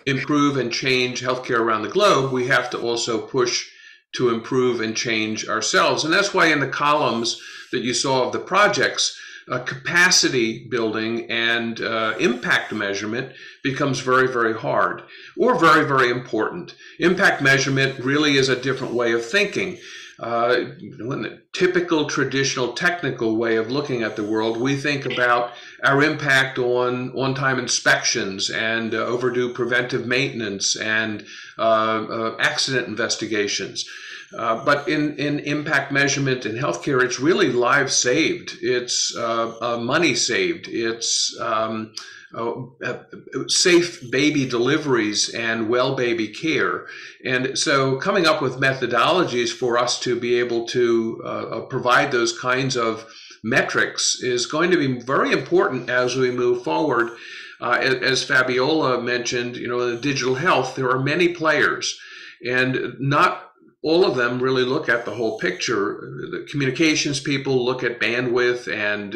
A: improve and change healthcare around the globe, we have to also push to improve and change ourselves. And that's why in the columns that you saw of the projects, capacity building and impact measurement becomes very, very hard, or very, very important. Impact measurement really is a different way of thinking. In the typical traditional technical way of looking at the world, we think about our impact on on-time inspections and overdue preventive maintenance and accident investigations. But in impact measurement in healthcare, it's really lives saved, it's money saved, it's safe baby deliveries and well baby care. And so coming up with methodologies for us to be able to provide those kinds of metrics is going to be very important as we move forward. As Fabiola mentioned, in digital health, there are many players, and not all of them really look at the whole picture. The communications people look at bandwidth and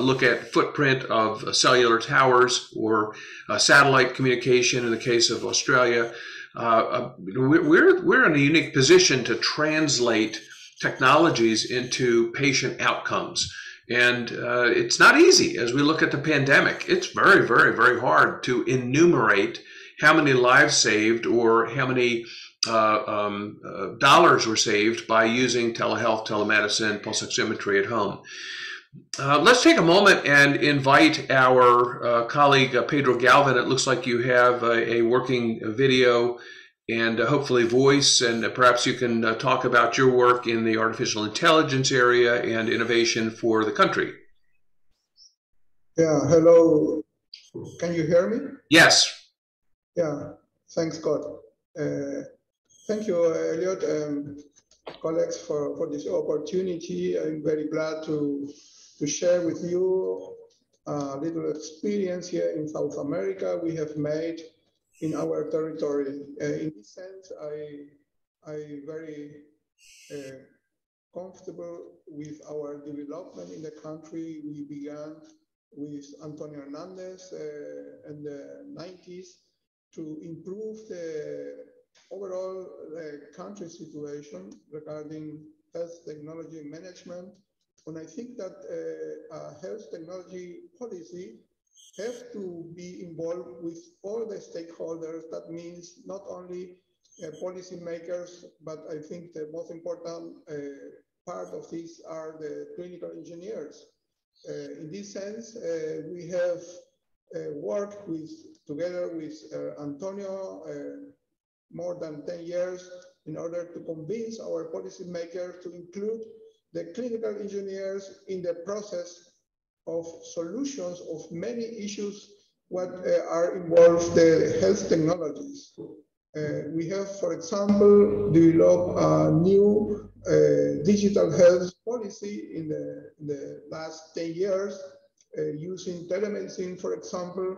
A: look at footprint of cellular towers or satellite communication in the case of Australia. We're in a unique position to translate technologies into patient outcomes. And it's not easy. As we look at the pandemic, it's very, very, very hard to enumerate how many lives saved or how many dollars were saved by using telehealth, telemedicine, pulse oximetry at home. Let's take a moment and invite our colleague Pedro Galvin. It looks like you have a working video and hopefully voice, and perhaps you can talk about your work in the artificial intelligence area and innovation for the country.
E: Yeah, hello. Can you hear me?
A: Yes.
E: Yeah, thanks, God. Thank you, Elliot, and colleagues for this opportunity. I'm very glad to share with you a little experience here in South America we have made in our territory. In this sense, I very comfortable with our development in the country. We began with Antonio Hernandez in the 90s to improve the overall country situation regarding health technology management. And I think that health technology policy have to be involved with all the stakeholders. That means not only policymakers, but I think the most important part of this are the clinical engineers. In this sense, we have worked together with Antonio more than 10 years in order to convince our policymakers to include the clinical engineers in the process of solutions of many issues what are involved the health technologies. We have, for example, developed a new digital health policy in the last 10 years, using telemedicine, for example,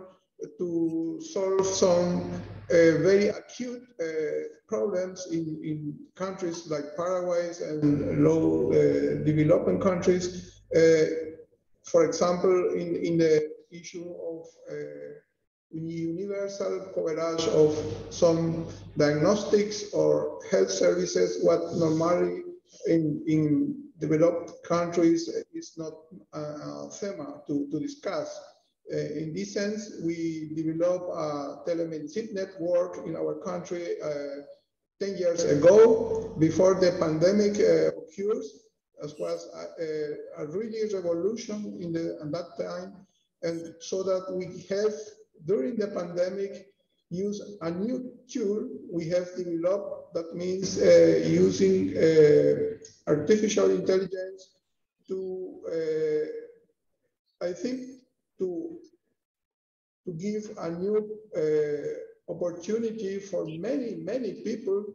E: to solve some very acute problems in countries like Paraguay and low developing countries. For example, in the issue of universal coverage of some diagnostics or health services, what normally in developed countries is not a theme to discuss. In this sense, we developed a telemedicine network in our country 10 years ago, before the pandemic occurs, as was a really revolution at that time. And so that we have, during the pandemic, use a new tool we have developed that means using artificial intelligence to, I think, to give a new opportunity for many people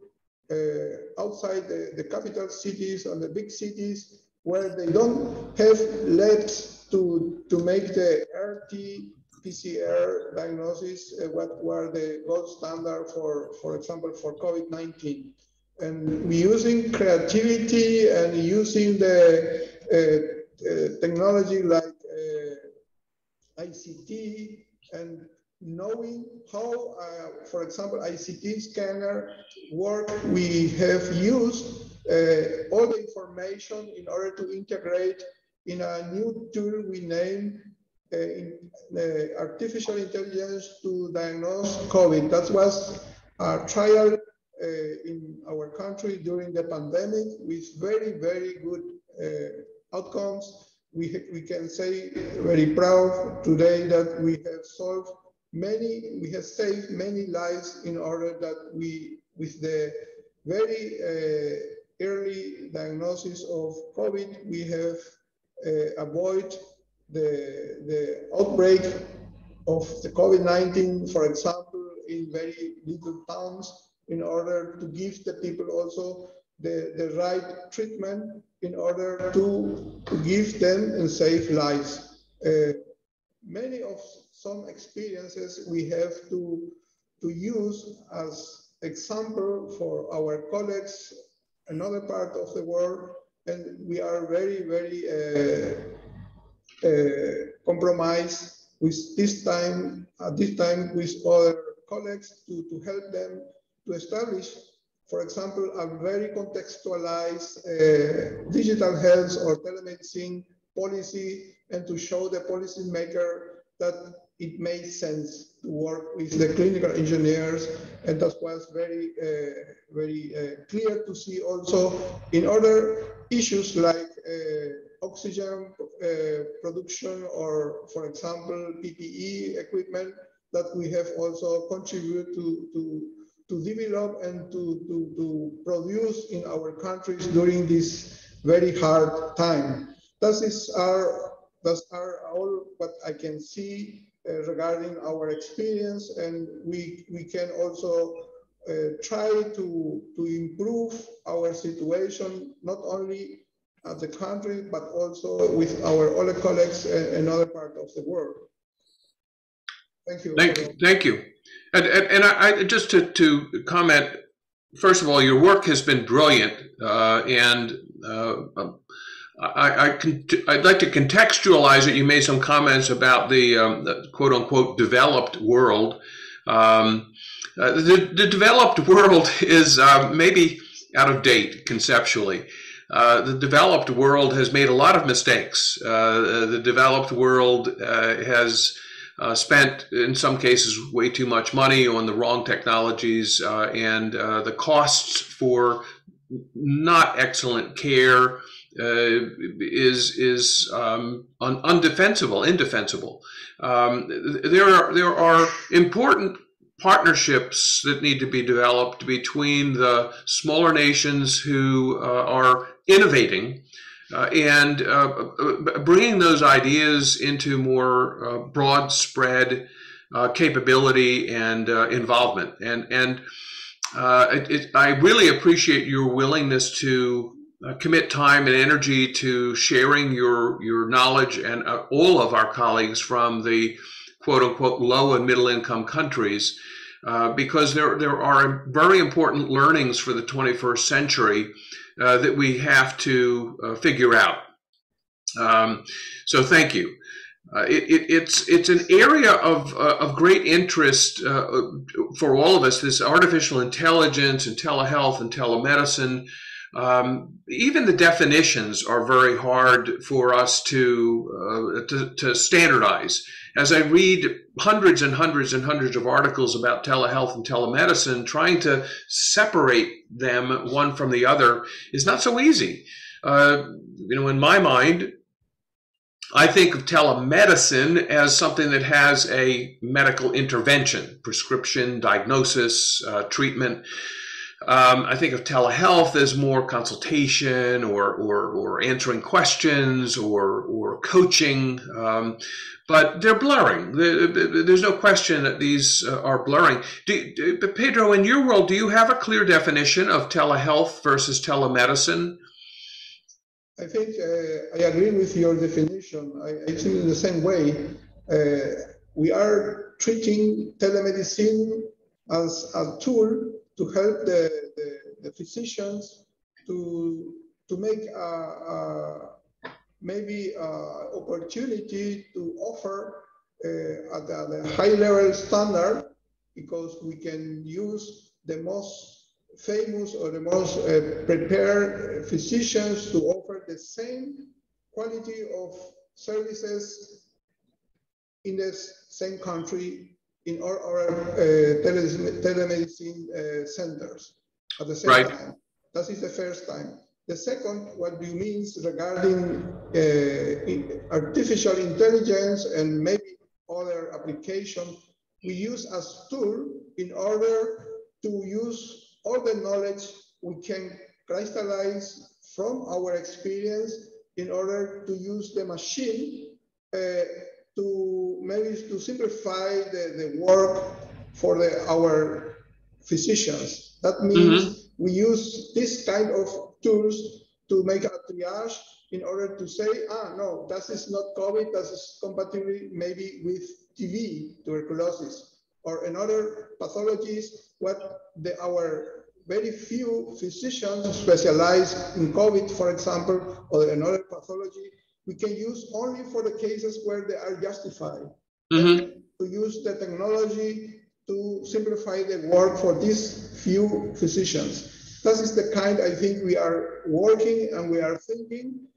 E: outside the capital cities and the big cities where they don't have labs to make the RT-PCR diagnosis, what were the gold standard for example, for COVID-19. And we using creativity and using the technology like ICT and knowing how, for example, ICT scanner work. We have used all the information in order to integrate in a new tool we named artificial intelligence to diagnose COVID. That was a trial in our country during the pandemic with very, very good outcomes. We can say very proud today that we have saved many lives in order that we, with the very early diagnosis of COVID, we have avoided the outbreak of the COVID-19, for example, in very little towns, in order to give the people also the right treatment in order to give them and save lives. Many of some experiences we have to use as example for our colleagues in other part of the world, and we are very, very compromised with at this time with other colleagues to help them to establish, for example, a very contextualized digital health or telemedicine policy, and to show the policymaker that it makes sense to work with the clinical engineers. And that was very, very clear to see also in other issues like oxygen production, or, for example, PPE equipment, that we have also contributed to develop and to produce in our countries during this very hard time. That's all what I can see regarding our experience, and we can also try to improve our situation, not only at the country, but also with our other colleagues in other parts of the world. Thank you.
A: Thank you. And I just to comment, first of all, your work has been brilliant, and I'd like to contextualize it. You made some comments about the quote unquote developed world. The developed world is maybe out of date conceptually. The developed world has made a lot of mistakes. The developed world has spent, in some cases, way too much money on the wrong technologies, and the costs for not excellent care is indefensible. There are important partnerships that need to be developed between the smaller nations who are innovating and bringing those ideas into more broad spread capability and involvement. And I really appreciate your willingness to commit time and energy to sharing your knowledge, and all of our colleagues from the quote unquote low and middle income countries, because there are very important learnings for the 21st century that we have to figure out. So thank you. It's an area of great interest for all of us, this artificial intelligence and telehealth and telemedicine. Even the definitions are very hard for us to standardize. As I read hundreds and hundreds and hundreds of articles about telehealth and telemedicine, trying to separate them one from the other is not so easy. In my mind, I think of telemedicine as something that has a medical intervention, prescription, diagnosis, treatment. I think of telehealth as more consultation or answering questions or coaching, but they're blurring. There's no question that these are blurring. Pedro, in your world, do you have a clear definition of telehealth versus telemedicine?
E: I think I agree with your definition. I think in the same way. We are treating telemedicine as a tool to help the physicians to make maybe opportunity to offer at the high level standard, because we can use the most famous or the most prepared physicians to offer the same quality of services in the same country in all our telemedicine centers at the same time. That is the first time. The second, what you mean regarding artificial intelligence and maybe other application we use as tool in order to use all the knowledge we can crystallize from our experience in order to use the machine to maybe to simplify the work for our physicians. That means we use this kind of tools to make a triage in order to say, no, that is not COVID, that is compatible maybe with TB, tuberculosis, or another pathologies, what our very few physicians specialize in COVID, for example, or another pathology, we can use only for the cases where they are justified. To use the technology to simplify the work for these few physicians. That is the kind I think we are working and we are thinking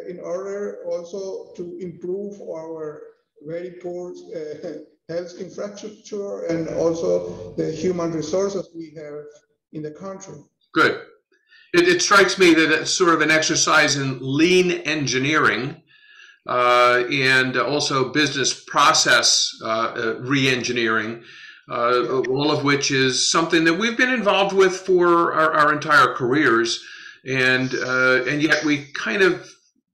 E: in order also to improve our very poor health infrastructure and also the human resources we have in the country.
A: Good. It strikes me that it's sort of an exercise in lean engineering and also business process re-engineering, all of which is something that we've been involved with for our entire careers, and yet we kind of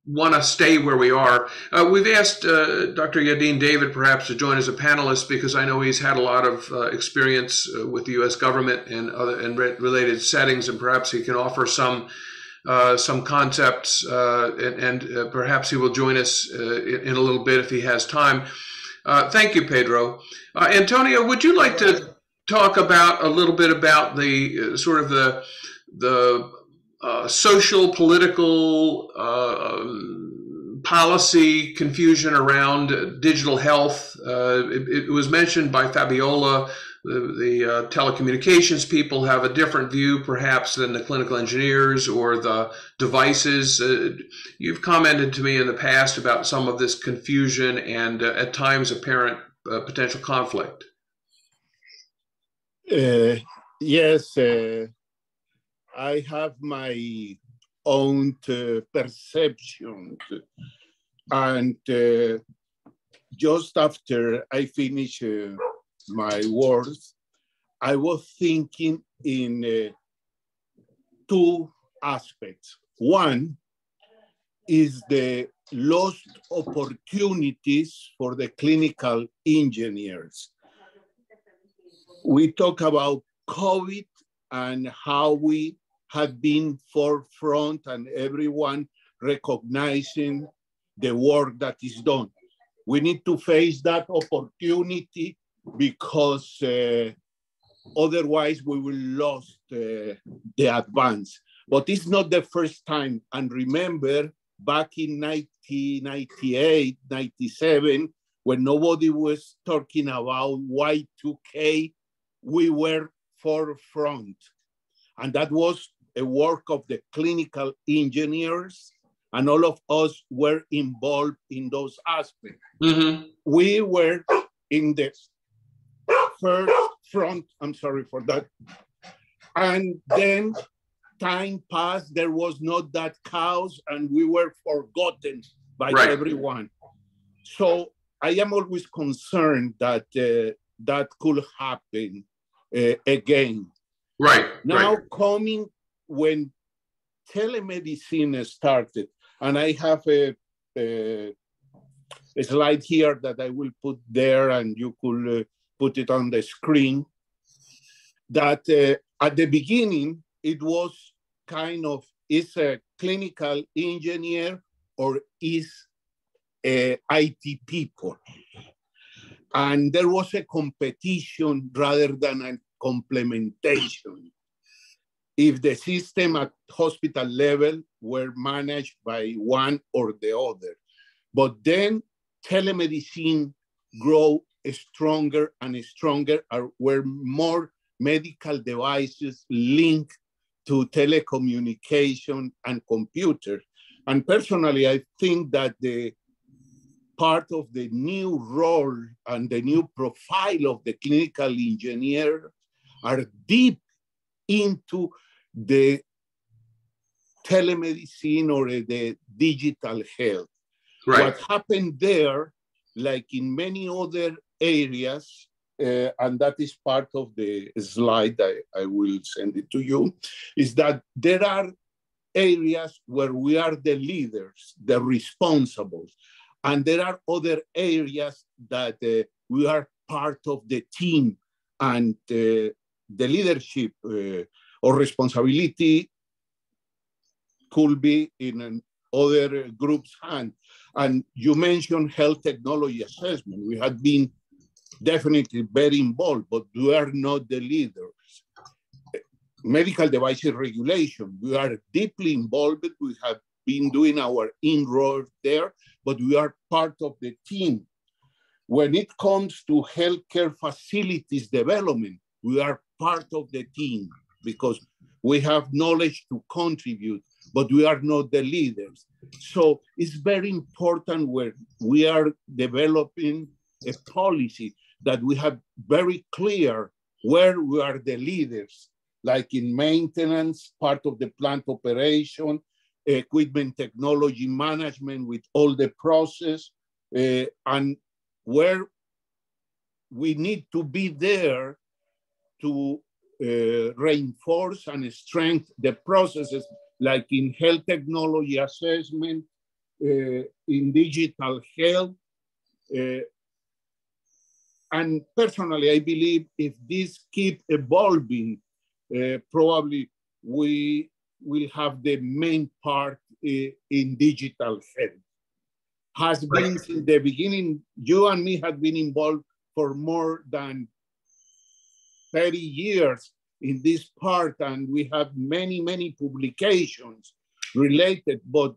A: want to stay where we are. We've asked Dr. Yadin David perhaps to join as a panelist because I know he's had a lot of experience with the U.S. government and other and related settings, and perhaps he can offer some concepts, and perhaps he will join us in a little bit if he has time. Thank you, Pedro. Antonio, would you like to talk about a little bit about the sort of the social, political, policy confusion around digital health? It was mentioned by Fabiola. The telecommunications people have a different view, perhaps, than the clinical engineers or the devices. You've commented to me in the past about some of this confusion and at times apparent potential conflict.
D: Yes, I have my own perception, and just after I finish my words, I was thinking in two aspects. One is the lost opportunities for the clinical engineers. We talk about COVID and how we had been forefront and everyone recognizing the work that is done. We need to face that opportunity because otherwise we will lose the advance. But it's not the first time. And remember, back in 1998, 97, when nobody was talking about Y2K, we were forefront. And that was a work of the clinical engineers, and all of us were involved in those aspects. We were in the first front, I'm sorry for that. And then time passed, there was not that chaos, and we were forgotten by everyone. So I am always concerned that that could happen again. Now coming when telemedicine started, and I have a slide here that I will put there and you could put it on the screen, that at the beginning, it was kind of, is a clinical engineer or is IT people? And there was a competition rather than a complementation. if the system at hospital level were managed by one or the other. But then telemedicine grew stronger and stronger, where more medical devices linked to telecommunication and computers. And personally, I think that the part of the new role and the new profile of the clinical engineer are deep into the telemedicine or the digital health.
A: Right.
D: What happened there, like in many other areas, and that is part of the slide, I will send it to you, is that there are areas where we are the leaders, the responsibles, and there are other areas that we are part of the team, and the leadership or responsibility could be in other groups' hands. And you mentioned health technology assessment. We have been definitely very involved, but we are not the leaders. Medical devices regulation, we are deeply involved. We have been doing our inroads there, but we are part of the team. When it comes to healthcare facilities development, we are part of the team because we have knowledge to contribute, but we are not the leaders. So it's very important where we are developing a policy that we have very clear where we are the leaders, like in maintenance, part of the plant operation, equipment technology management with all the process, and where we need to be there to reinforce and strengthen the processes, like in health technology assessment, in digital health. And personally, I believe if this keep evolving, probably we will have the main part in digital health. Has been since the beginning, you and me have been involved for more than 30 years in this part, and we have many, many publications related, but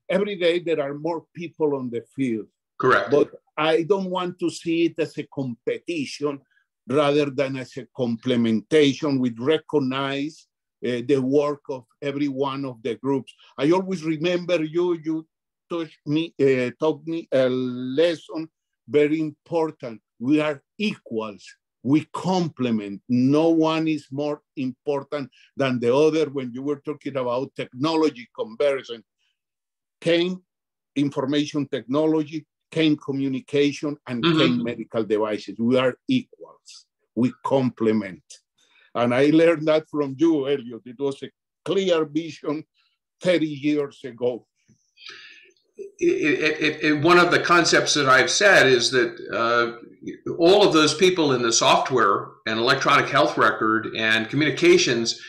D: every day there are more people on the field.
A: Correct.
D: But I don't want to see it as a competition rather than as a complementation. We recognize the work of every one of the groups. I always remember you taught me a lesson very important. We are equals. We complement. No one is more important than the other. When you were talking about technology conversion, came information technology, came communication, and came medical devices. We are equals. We complement. And I learned that from you, Elliot. It was a clear vision 30 years ago.
A: One of the concepts that I've said is that all of those people in the software and electronic health record and communications,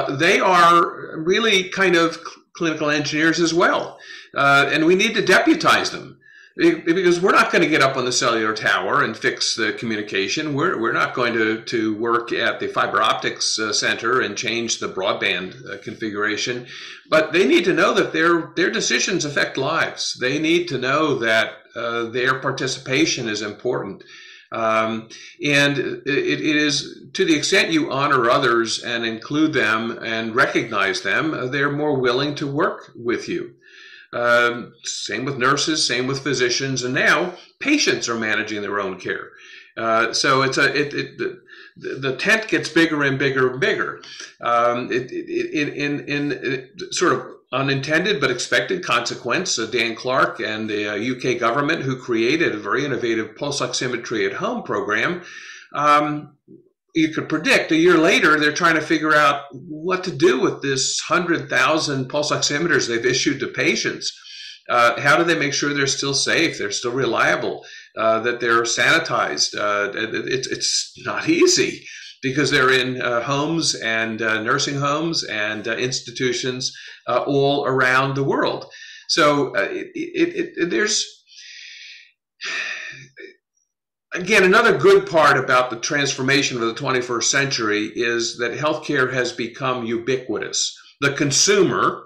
A: they are really kind of clinical engineers as well. And we need to deputize them, because we're not going to get up on the cellular tower and fix the communication. We're not going to work at the fiber optics center and change the broadband configuration. But they need to know that their decisions affect lives. They need to know that their participation is important. And it is, to the extent you honor others and include them and recognize them, they're more willing to work with you. Same with nurses, same with physicians, and now patients are managing their own care. So it's the tent gets bigger and bigger and bigger. In sort of unintended but expected consequence, Dan Clark and the UK government, who created a very innovative pulse oximetry at home program, you could predict a year later, they're trying to figure out what to do with this 100,000 pulse oximeters they've issued to patients. How do they make sure they're still safe, they're still reliable, that they're sanitized? It's not easy, because they're in homes and nursing homes and institutions all around the world. So there's again, another good part about the transformation of the 21st century is that healthcare has become ubiquitous. The consumer,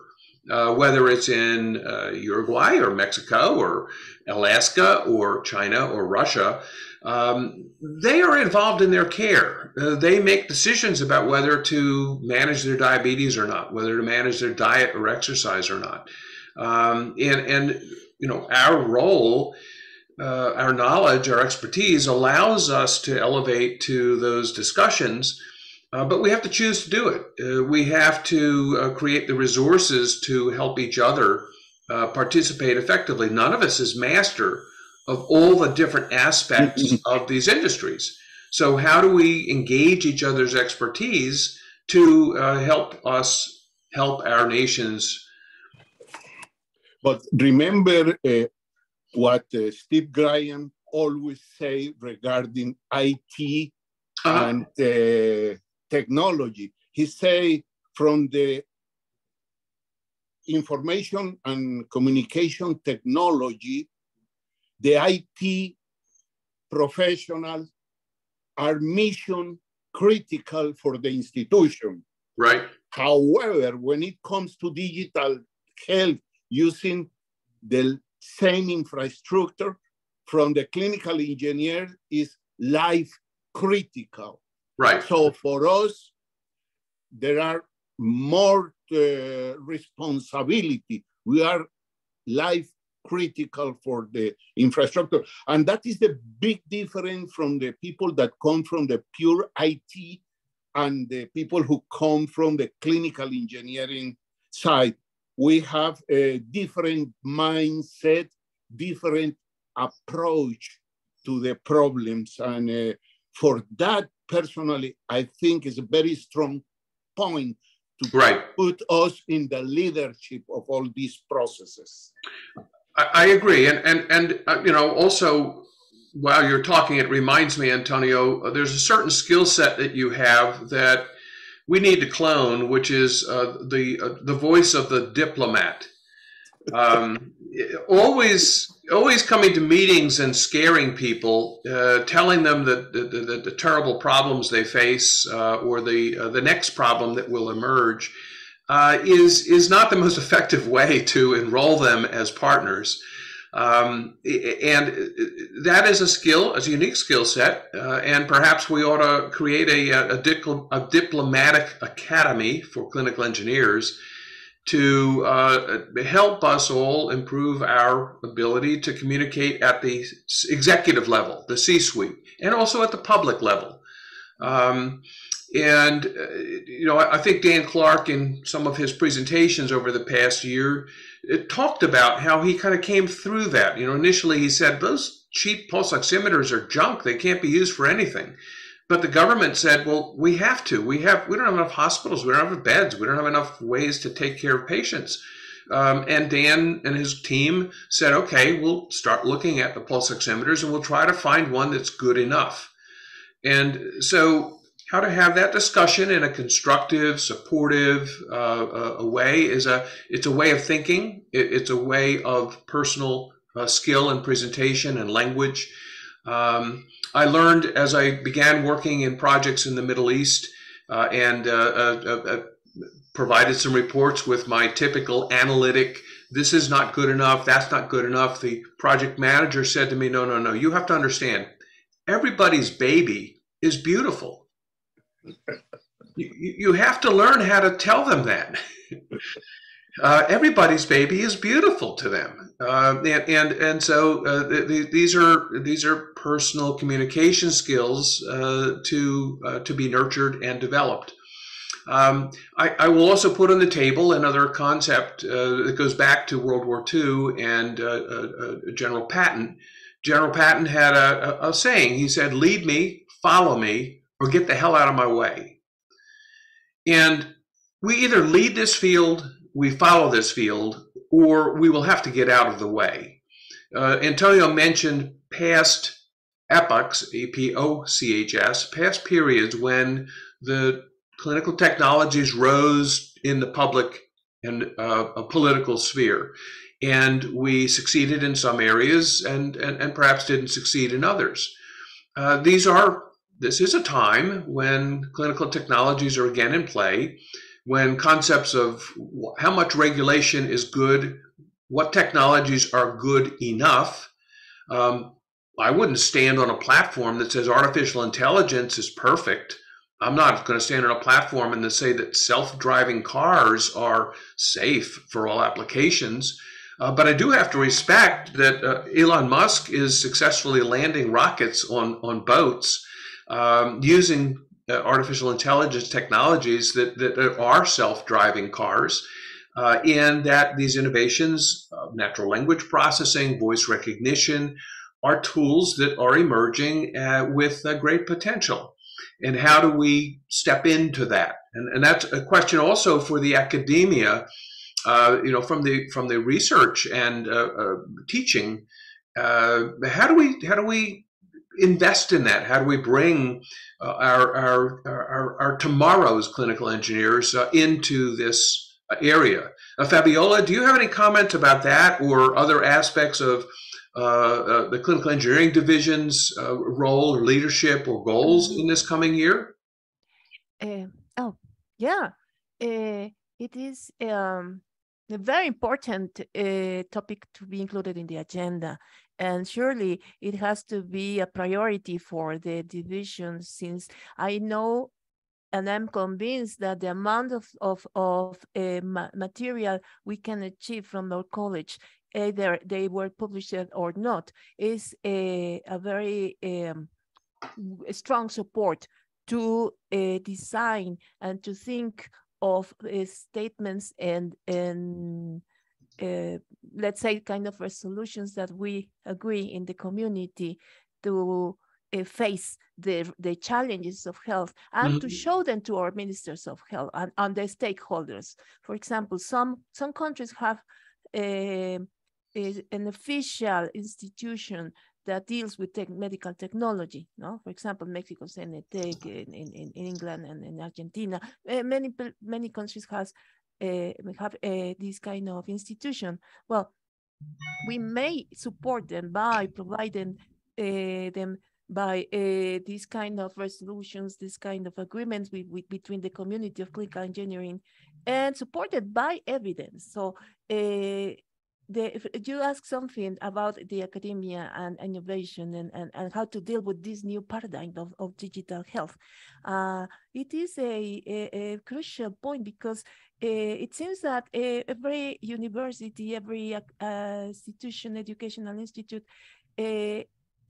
A: whether it's in Uruguay or Mexico or Alaska or China or Russia, they are involved in their care. They make decisions about whether to manage their diabetes or not, whether to manage their diet or exercise or not. And you know, our role, our knowledge, our expertise allows us to elevate to those discussions, but we have to choose to do it. We have to create the resources to help each other participate effectively. None of us is master of all the different aspects of these industries. So how do we engage each other's expertise to help us help our nations?
D: But remember what Steve Graham always say regarding IT and technology. He say from the information and communication technology, the IT professionals are mission critical for the institution.
A: Right.
D: However, when it comes to digital health, using the same infrastructure from the clinical engineer is life critical.
A: Right.
D: So for us, there are more responsibility. We are life critical for the infrastructure. And that is the big difference from the people that come from the pure IT and the people who come from the clinical engineering side. We have a different mindset, different approach to the problems. And for that, personally, I think is a very strong point to put us in the leadership of all these processes.
A: I agree. And you know, also, while you're talking, it reminds me, Antonio, there's a certain skill set that you have that we need to clone, which is the voice of the diplomat. Always coming to meetings and scaring people, telling them that the terrible problems they face or the next problem that will emerge is not the most effective way to enroll them as partners. And that is a skill, a unique skill set, and perhaps we ought to create a diplomatic academy for clinical engineers to help us all improve our ability to communicate at the executive level, the C-suite, and also at the public level. You know, I think Dan Clark in some of his presentations over the past year talked about how he kind of came through that. You know, initially he said, those cheap pulse oximeters are junk. They can't be used for anything. But the government said, well, we have to. We don't have enough hospitals. We don't have enough beds. We don't have enough ways to take care of patients. And Dan and his team said, okay, we'll start looking at the pulse oximeters and we'll try to find one that's good enough. And so how to have that discussion in a constructive, supportive way it's a way of thinking. It's a way of personal skill and presentation and language. I learned as I began working in projects in the Middle East and provided some reports with my typical analytic, this is not good enough, that's not good enough. The project manager said to me, no, you have to understand, everybody's baby is beautiful. You have to learn how to tell them that. Everybody's baby is beautiful to them, and so these are personal communication skills to be nurtured and developed. I will also put on the table another concept that goes back to World War II and General Patton. General Patton had a saying. He said, "Lead me, follow me, or get the hell out of my way." And we either lead this field, we follow this field, or we will have to get out of the way. Antonio mentioned past epochs, EPOCHS, past periods when the clinical technologies rose in the public and a political sphere. And we succeeded in some areas and perhaps didn't succeed in others. this is a time when clinical technologies are again in play, when concepts of how much regulation is good, what technologies are good enough. I wouldn't stand on a platform that says artificial intelligence is perfect. I'm not going to stand on a platform and say that self-driving cars are safe for all applications. But I do have to respect that Elon Musk is successfully landing rockets on boats using artificial intelligence technologies that are self-driving cars, and that these innovations, natural language processing, voice recognition, are tools that are emerging with great potential. And how do we step into that? And that's a question also for the academia. From the research and teaching, how do we invest in that? How do we bring our tomorrow's clinical engineers into this area? Fabiola, do you have any comments about that or other aspects of the clinical engineering division's role or leadership or goals in this coming year?
B: It is a very important topic to be included in the agenda. And surely it has to be a priority for the division, since I know and I'm convinced that the amount of material we can achieve from our college, either they were published or not, is a very strong support to design and to think of statements and let's say kind of resolutions that we agree in the community to face the challenges of health and to show them to our ministers of health and the stakeholders. For example, some countries have an official institution that deals with medical technology. No, for example, Mexico Cenetec, in England and in Argentina. Many countries have this kind of institution. Well, we may support them by providing them by these kind of resolutions, this kind of agreements between the community of clinical engineering, and supported by evidence. So you asked something about the academia and innovation and how to deal with this new paradigm of digital health. It is a crucial point because it seems that every university, every educational institute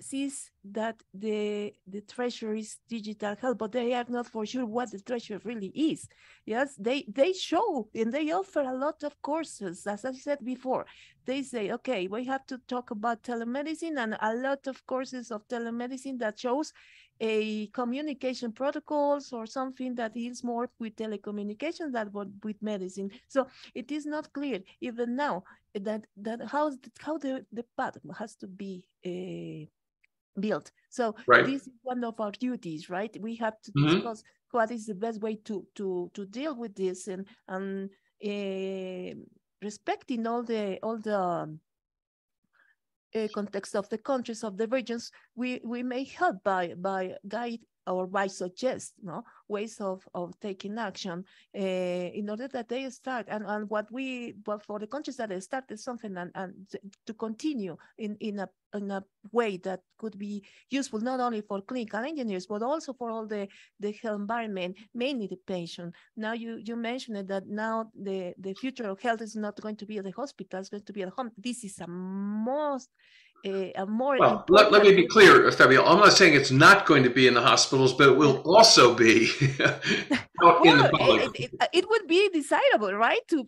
B: sees that the treasure is digital health, but they are not for sure what the treasure really is. Yes, they show and they offer a lot of courses, as I said before. They say, okay, we have to talk about telemedicine, and a lot of courses of telemedicine that shows a communication protocols or something that deals more with telecommunications than with medicine. So it is not clear even now that how the path has to be built. So this is one of our duties, right? We have to discuss what is the best way to deal with this, and respecting all the context of the countries, of the regions. We may help by guide or by suggest ways of taking action in order that they start, and what for the countries that they started something and to continue in a way that could be useful not only for clinical engineers but also for all the health environment, mainly the patient. Now you mentioned that now the future of health is not going to be at the hospital, it's going to be at home. This is a more important.
A: Let me be clear, Fabiola. I'm not saying it's not going to be in the hospitals, but it will also be out in the public.
B: It would be desirable, right? To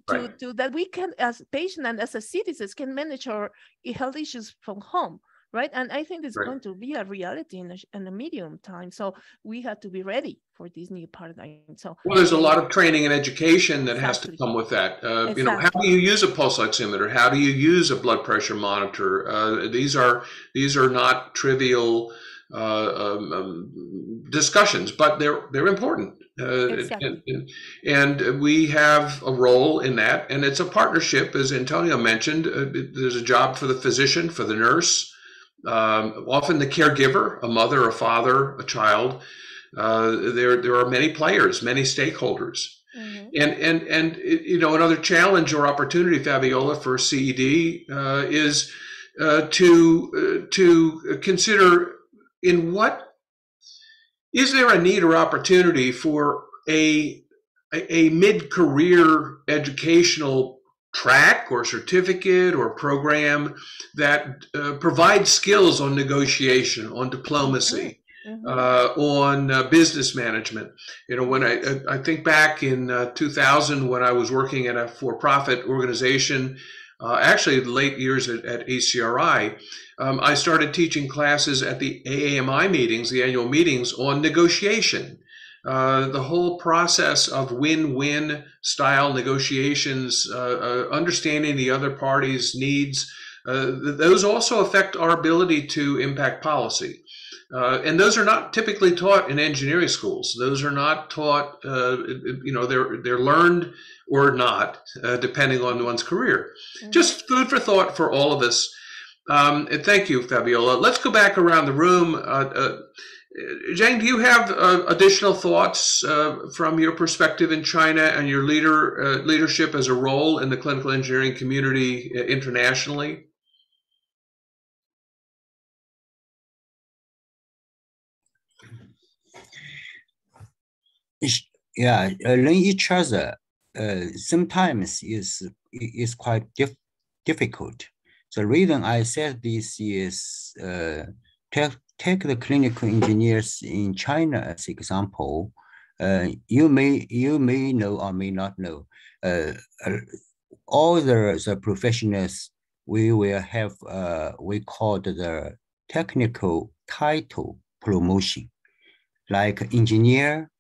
B: that we can, as patients and as citizens, can manage our health issues from home, right? And I think it's going to be a reality in a medium time. So we have to be ready for this new paradigm. So
A: there's a lot of training and education that has to come with that. How do you use a pulse oximeter? How do you use a blood pressure monitor? These are not trivial discussions, but they're important. And we have a role in that, and it's a partnership, as Antonio mentioned. There's a job for the physician, for the nurse, often the caregiver, a mother, a father, a child. There are many players, many stakeholders.
B: Mhm.
A: And another challenge or opportunity, Fabiola, for CED is to consider is there a need or opportunity for a mid-career educational track or certificate or program that provides skills on negotiation, on diplomacy, on business management. When I think back in 2000, when I was working at a for-profit organization, actually the late years at ACRI, I started teaching classes at the AAMI meetings, the annual meetings, on negotiation. The whole process of win-win style negotiations, understanding the other party's needs, those also affect our ability to impact policy. And those are not typically taught in engineering schools. Those are not taught, they're learned or not, depending on one's career. Just food for thought for all of us. And thank you, Fabiola. Let's go back around the room. Zhang, do you have additional thoughts from your perspective in China and your leadership as a role in the clinical engineering community internationally?
C: Yeah, learn each other sometimes is quite difficult. The reason I said this is take the clinical engineers in China as example. You may know or may not know. All the professionals we will have we call the technical title promotion, like engineer,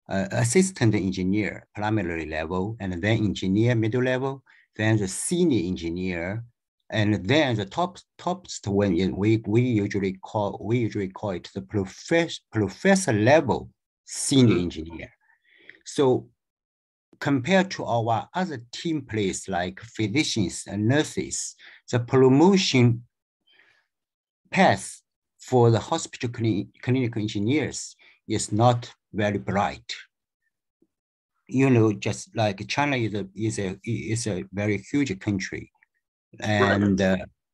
C: assistant engineer, primary level, and then engineer, middle level, then the senior engineer, and then the topest one we usually call it the professor level senior engineer. So compared to our other team players like physicians and nurses, the promotion path for the hospital clinical engineers is not very bright. Just like China is a very huge country, and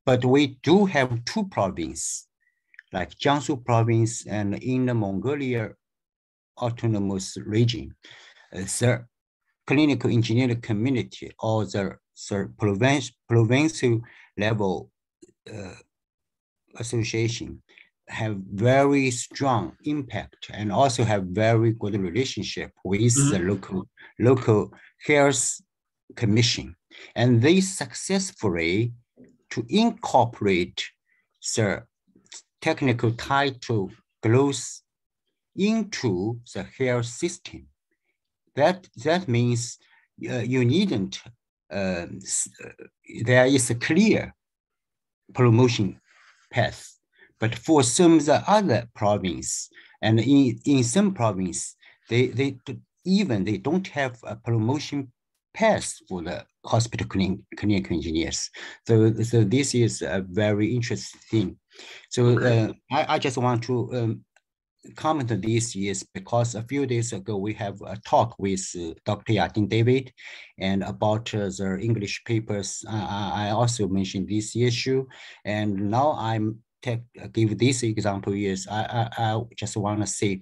C: but we do have two provinces, like Jiangsu province and Inner Mongolia autonomous region. The clinical engineering community or the provincial level association have very strong impact and also have very good relationship with the local health commission, and they successfully to incorporate the technical title growth into the health system. That means you needn't. There is a clear promotion path. But for some of the other province, and in some province, they don't have a promotion path for the hospital clinical engineers. So this is a very interesting thing. So I just want to comment on this is because a few days ago we have a talk with Dr. Yatin David and about the English papers. I also mentioned this issue, and now give this example is I just want to say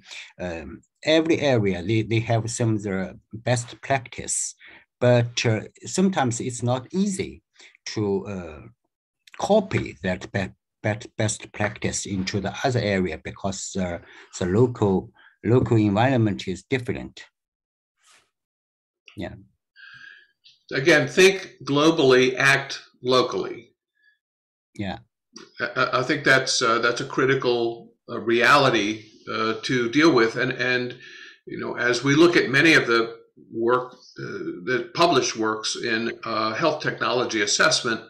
C: every area they have some of the best practice, but sometimes it's not easy to copy that best practice into the other area because the local environment is different. Yeah.
A: Again, think globally, act locally.
C: Yeah.
A: I think that's a critical reality to deal with, and as we look at many of the work, the published works in health technology assessment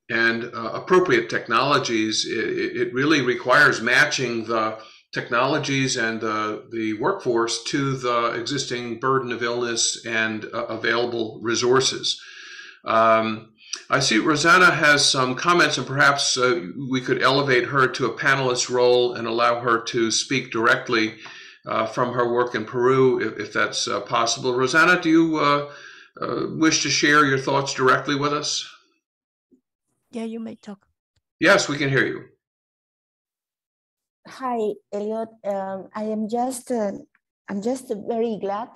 A: and appropriate technologies, it really requires matching the technologies and the workforce to the existing burden of illness and available resources. I see Rosanna has some comments, and perhaps we could elevate her to a panelist role and allow her to speak directly from her work in Peru, if that's possible. Rosanna, do you wish to share your thoughts directly with us?
B: Yeah, you may talk.
A: Yes, we can hear you.
F: Hi, Elliot. I'm just very glad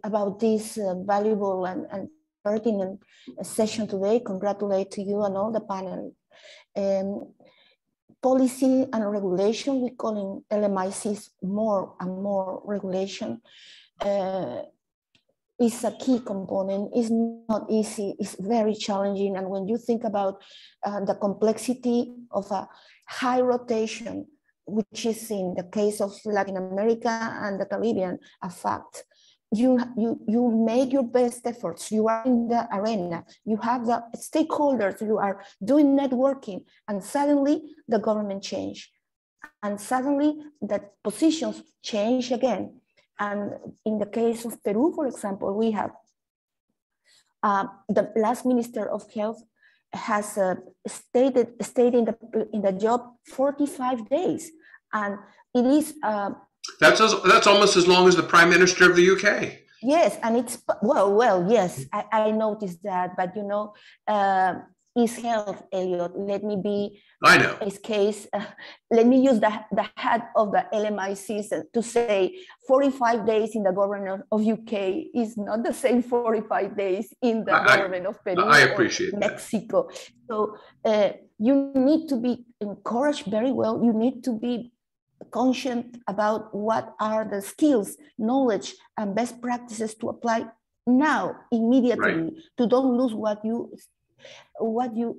F: about this valuable and pertinent session today. Congratulate to you and all the panel. Policy and regulation, we call in LMICs more and more regulation, is a key component. It's not easy, it's very challenging. And when you think about the complexity of a high rotation, which is in the case of Latin America and the Caribbean, a fact, you make your best efforts. You are in the arena, you have the stakeholders, you are doing networking, and suddenly the government change. And suddenly the positions change again. And in the case of Peru, for example, we have the last Minister of Health has stayed in the job 45 days. And it is...
A: that's almost as long as the Prime Minister of the UK.
F: Yes, and it's, well, yes, I noticed that, but you know, is health, Elliot. Let me be,
A: I know.
F: His case, let me use the hat of the LMICs to say 45 days in the government of UK is not the same 45 days in the government of Peru or Mexico. So you need to be encouraged very well. You need to be conscious about what are the skills, knowledge, and best practices to apply now, immediately, to don't lose what you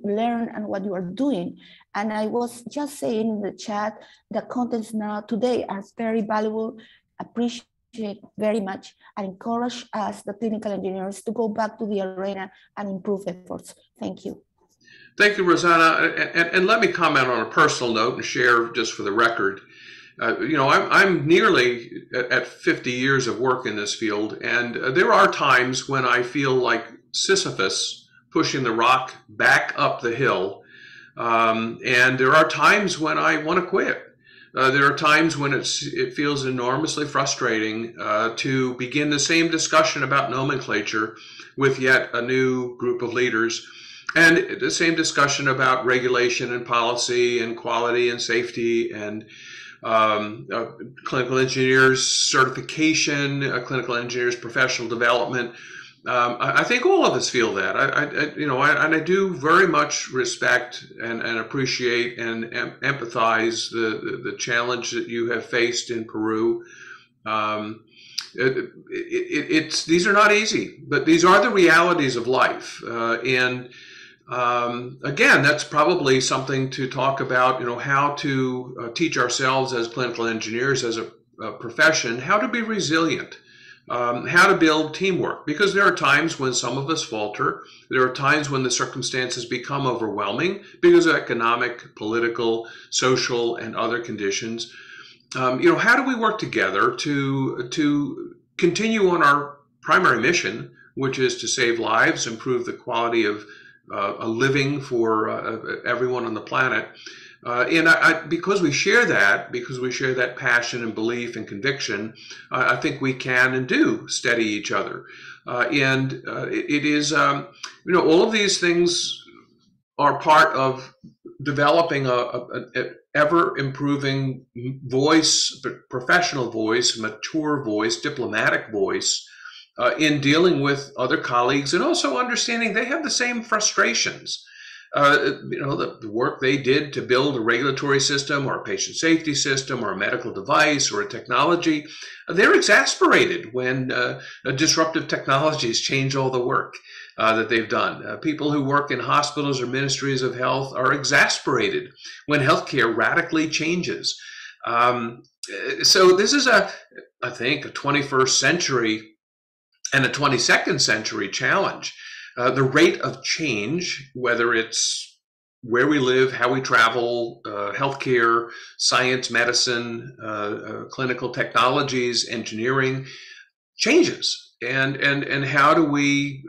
F: learn and what you are doing. And I was just saying in the chat, the contents now today are very valuable, appreciate very much, and encourage us, the clinical engineers, to go back to the arena and improve efforts. Thank you.
A: Thank you, Rosanna. And let me comment on a personal note and share just for the record. You know, I'm nearly at 50 years of work in this field, and there are times when I feel like Sisyphus pushing the rock back up the hill, and there are times when I want to quit. There are times when it feels enormously frustrating to begin the same discussion about nomenclature with yet a new group of leaders, and the same discussion about regulation and policy and quality and safety and clinical engineers certification, clinical engineers professional development. I think all of us feel that. I do very much respect and appreciate and empathize the challenge that you have faced in Peru. These are not easy, but these are the realities of life. Again, that's probably something to talk about, you know, how to teach ourselves as clinical engineers, as a profession, how to be resilient, how to build teamwork, because there are times when some of us falter. There are times when the circumstances become overwhelming because of economic, political, social, and other conditions. You know, how do we work together to continue on our primary mission, which is to save lives, improve the quality of a living for everyone on the planet, and because we share that passion and belief and conviction, I think we can and do steady each other. It is, you know, all of these things are part of developing an ever improving voice, professional voice, mature voice, diplomatic voice, in dealing with other colleagues, and also understanding they have the same frustrations. You know, the work they did to build a regulatory system or a patient safety system or a medical device or a technology, they're exasperated when disruptive technologies change all the work that they've done. People who work in hospitals or ministries of health are exasperated when healthcare radically changes. So this is I think, a 21st century and a 22nd century challenge. The rate of change, whether it's where we live, how we travel, healthcare, science, medicine, clinical technologies, engineering, changes. and how do we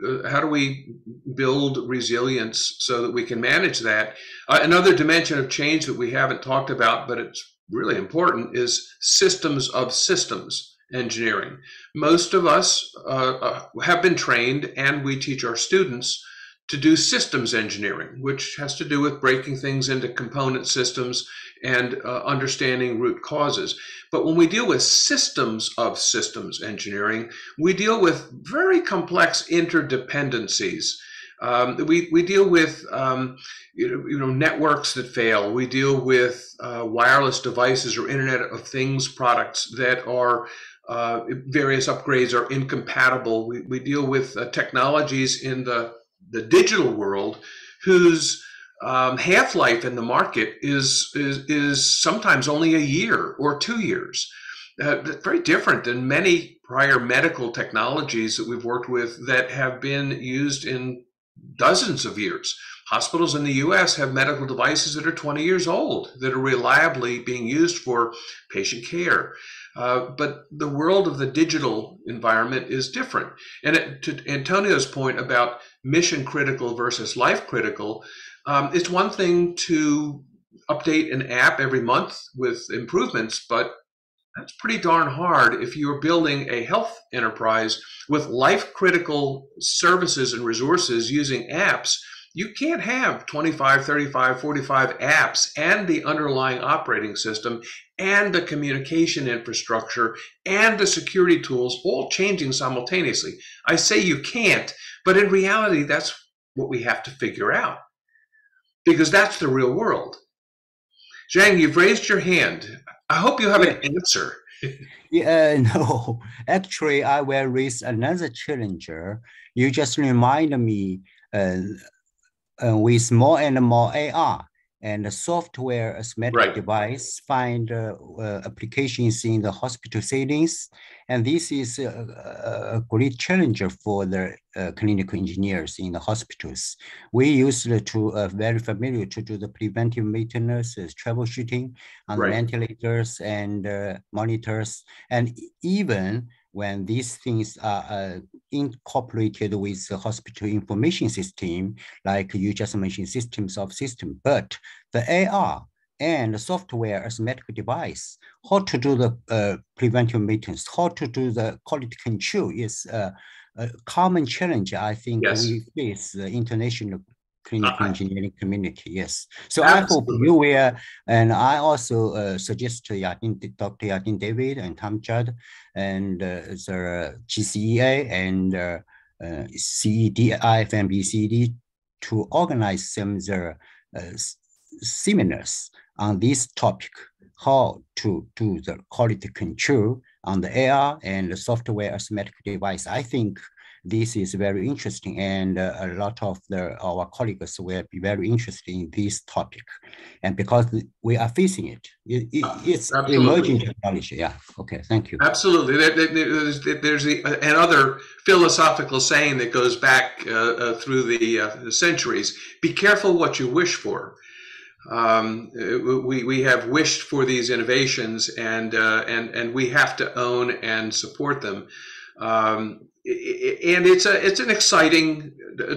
A: build resilience so that we can manage that? Another dimension of change that we haven't talked about, but it's really important, is systems of systems engineering. Most of us have been trained, and we teach our students to do systems engineering, which has to do with breaking things into component systems and understanding root causes. But when we deal with systems of systems engineering, we deal with very complex interdependencies. We deal with networks that fail. We deal with wireless devices or Internet of Things products that are various upgrades are incompatible. We deal with technologies in the digital world whose half-life in the market is sometimes only a year or 2 years. Very different than many prior medical technologies that we've worked with that have been used in dozens of years. Hospitals in the US have medical devices that are 20 years old that are reliably being used for patient care. But the world of the digital environment is different. And to Antonio's point about mission critical versus life critical, it's one thing to update an app every month with improvements, but that's pretty darn hard if you're building a health enterprise with life critical services and resources using apps. You can't have 25, 35, 45 apps and the underlying operating system and the communication infrastructure and the security tools all changing simultaneously. I say you can't, but in reality, that's what we have to figure out, because that's the real world. Zhang, you've raised your hand. I hope you have an answer.
C: No, actually, I will raise another challenger. You just remind me with more and more AR and the software as medical device find applications in the hospital settings. And this is a great challenger for the clinical engineers in the hospitals. We used to very familiar to do the preventive maintenance, troubleshooting on the ventilators and monitors. And even when these things are incorporated with the hospital information system, like you just mentioned, systems of system, but the AR and the software as medical device, how to do the preventive maintenance, how to do the quality control is a common challenge, I think, we face the international clinical engineering community. Yes. So absolutely. I hope you will, and I also suggest to Dr. Yatin David and Tom Judd and the GCEA and CED, IFMBCD to organize some seminars on this topic, how to do the quality control on the AR and the software as medical device. I think this is very interesting, and a lot of our colleagues will be very interested in this topic. And because we are facing it, it's emerging technology. Yeah. Okay. Thank you.
A: Absolutely. There's another philosophical saying that goes back through the centuries. Be careful what you wish for. We have wished for these innovations, and we have to own and support them. And it's an exciting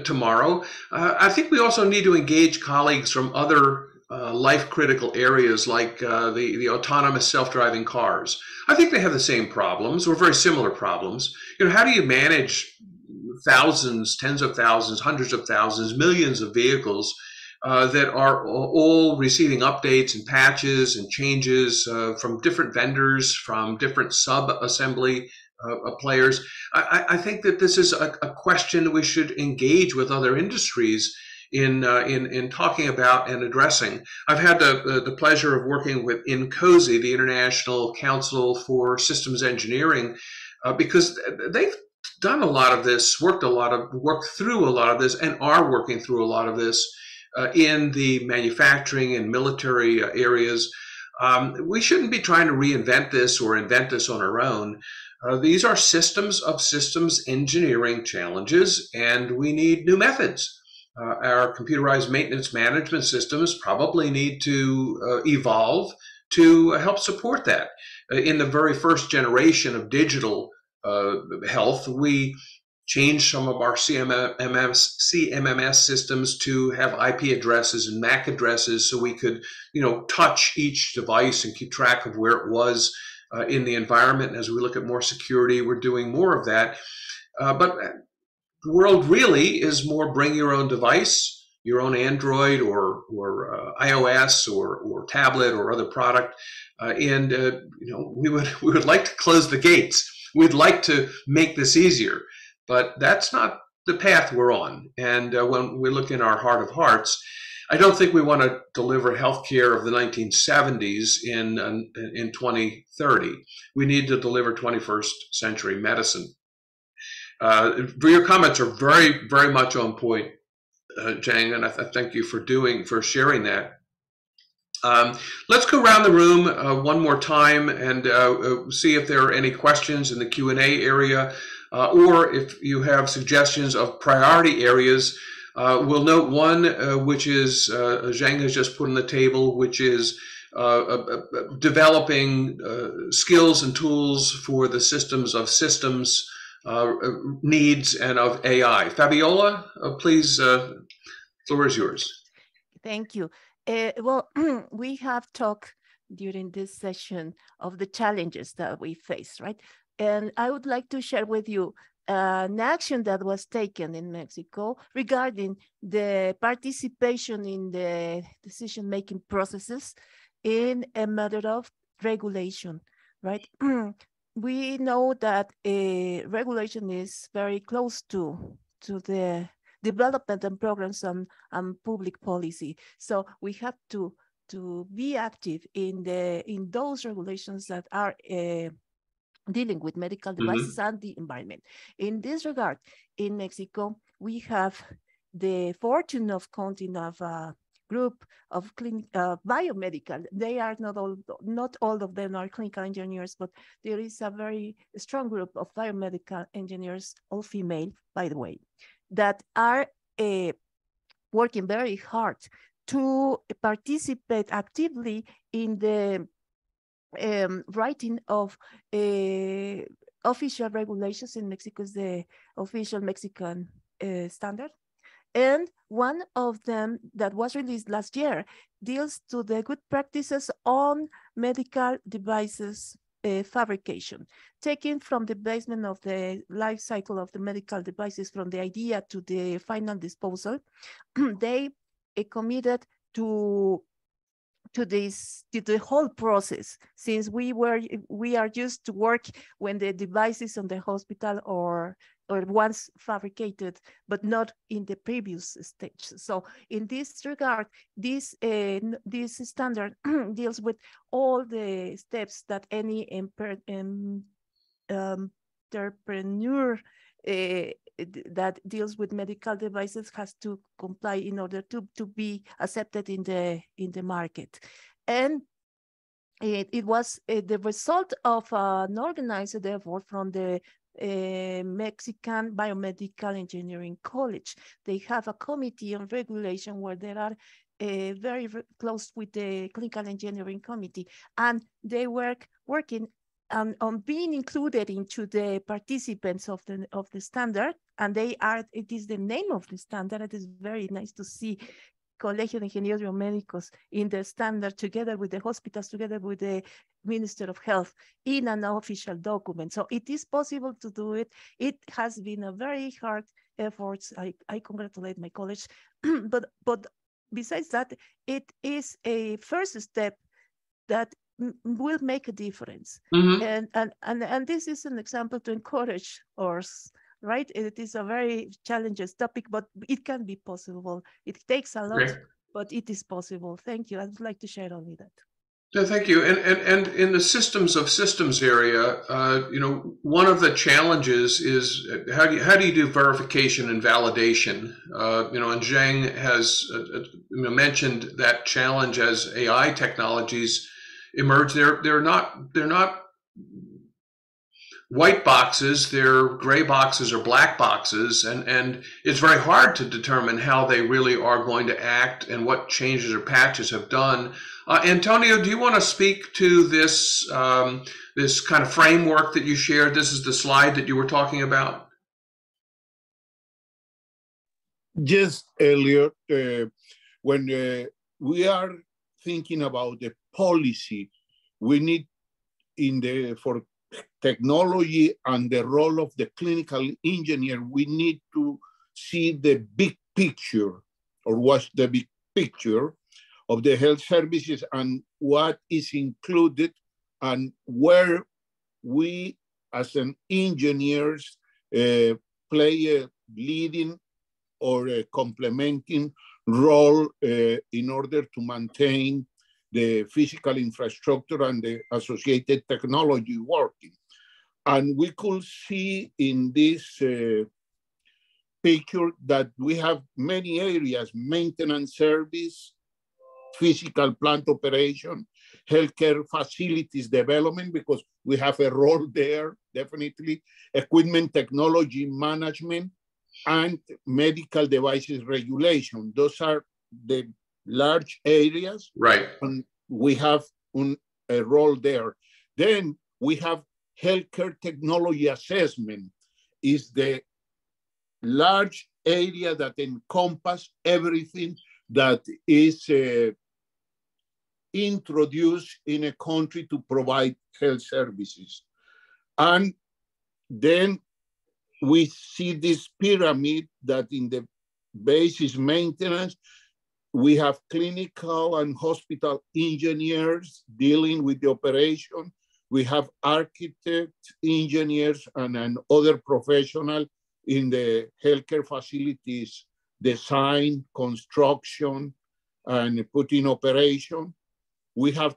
A: tomorrow. I think we also need to engage colleagues from other life-critical areas like the autonomous self-driving cars. I think they have the same problems or very similar problems. How do you manage thousands, tens of thousands, hundreds of thousands, millions of vehicles that are all receiving updates and patches and changes from different vendors, from different sub-assembly players? I think that this is a question we should engage with other industries in talking about and addressing. I've had the pleasure of working with INCOSI, the International Council for Systems Engineering, because they've done a lot of this, worked through a lot of this, and are working through a lot of this in the manufacturing and military areas. We shouldn't be trying to reinvent this or invent this on our own. These are systems of systems engineering challenges, and we need new methods. Our computerized maintenance management systems probably need to evolve to help support that. In the very first generation of digital health, we changed some of our CMMS systems to have IP addresses and MAC addresses so we could, touch each device and keep track of where it was in the environment. And as we look at more security, we're doing more of that. But the world really is more bring your own device, your own Android or iOS or tablet or other product. We would like to close the gates. We'd like to make this easier, but that's not the path we're on. And when we look in our heart of hearts, I don't think we want to deliver healthcare of the 1970s in 2030. We need to deliver 21st century medicine. Your comments are very, very much on point, Zhang, and I thank you for sharing that. Let's go around the room one more time and see if there are any questions in the Q&A area, or if you have suggestions of priority areas. We'll note one, which is Zhang has just put on the table, which is developing skills and tools for the systems of systems needs and of AI. Fabiola, please, floor is yours.
B: Thank you. Well, we have talked during this session of the challenges that we face, right? And I would like to share with you an action that was taken in Mexico regarding the participation in the decision-making processes in a matter of regulation, right? We know that regulation is very close to the development and programs and public policy. So we have to be active in those regulations that are dealing with medical devices and the environment. In this regard, in Mexico, we have the fortune of counting of a group of biomedical. They are not all of them are clinical engineers, but there is a very strong group of biomedical engineers, all female, by the way, that are working very hard to participate actively in the writing of official regulations. In Mexico is the official Mexican standard. And one of them that was released last year deals to the good practices on medical devices fabrication, taken from the basement of the life cycle of the medical devices, from the idea to the final disposal. They committed to the whole process, since we are used to work when the device is on the hospital or once fabricated, but not in the previous stage. So in this regard, this standard deals with all the steps that any entrepreneur that deals with medical devices has to comply in order to be accepted in the market. And it was the result of an organized effort from the Mexican Biomedical Engineering College. They have a committee on regulation where they are very close with the Clinical Engineering Committee, and they working on being included into the participants of the standard. And it is the name of the standard. It is very nice to see Colegio de Ingenieros Biomédicos in the standard, together with the hospitals, together with the Minister of Health, in an official document. So it is possible to do it. It has been a very hard effort. I congratulate my college. but besides that, it is a first step that will make a difference. And this is an example to encourage us, right? It is a very challenging topic, but it can be possible. It takes a lot, but it is possible. Thank you. I'd like to share only that.
A: Yeah, thank you. And in the systems of systems area, one of the challenges is how do you do verification and validation? And Zhang has mentioned that challenge as AI technologies emerge. They're not white boxes, they're gray boxes or black boxes, and it's very hard to determine how they really are going to act and what changes or patches have done Antonio, do you want to speak to this this kind of framework that you shared? This is the slide that you were talking about.
D: Yes, Elliot. When we are thinking about the policy, we need for technology and the role of the clinical engineer, we need to see the big picture, or what's the big picture of the health services and what is included, and where we as an engineers play a leading or a complementing role in order to maintain the physical infrastructure and the associated technology working. And we could see in this picture that we have many areas: maintenance service, physical plant operation, healthcare facilities development, because we have a role there, definitely, equipment technology management, and medical devices regulation. Those are the large areas.
A: Right.
D: And we have a role there. Then we have healthcare technology assessment, is the large area that encompasses everything that is introduced in a country to provide health services. And then we see this pyramid that in the base is maintenance. We have clinical and hospital engineers dealing with the operation. We have architects, engineers, and other professional in the healthcare facilities, design, construction, and put in operation. We have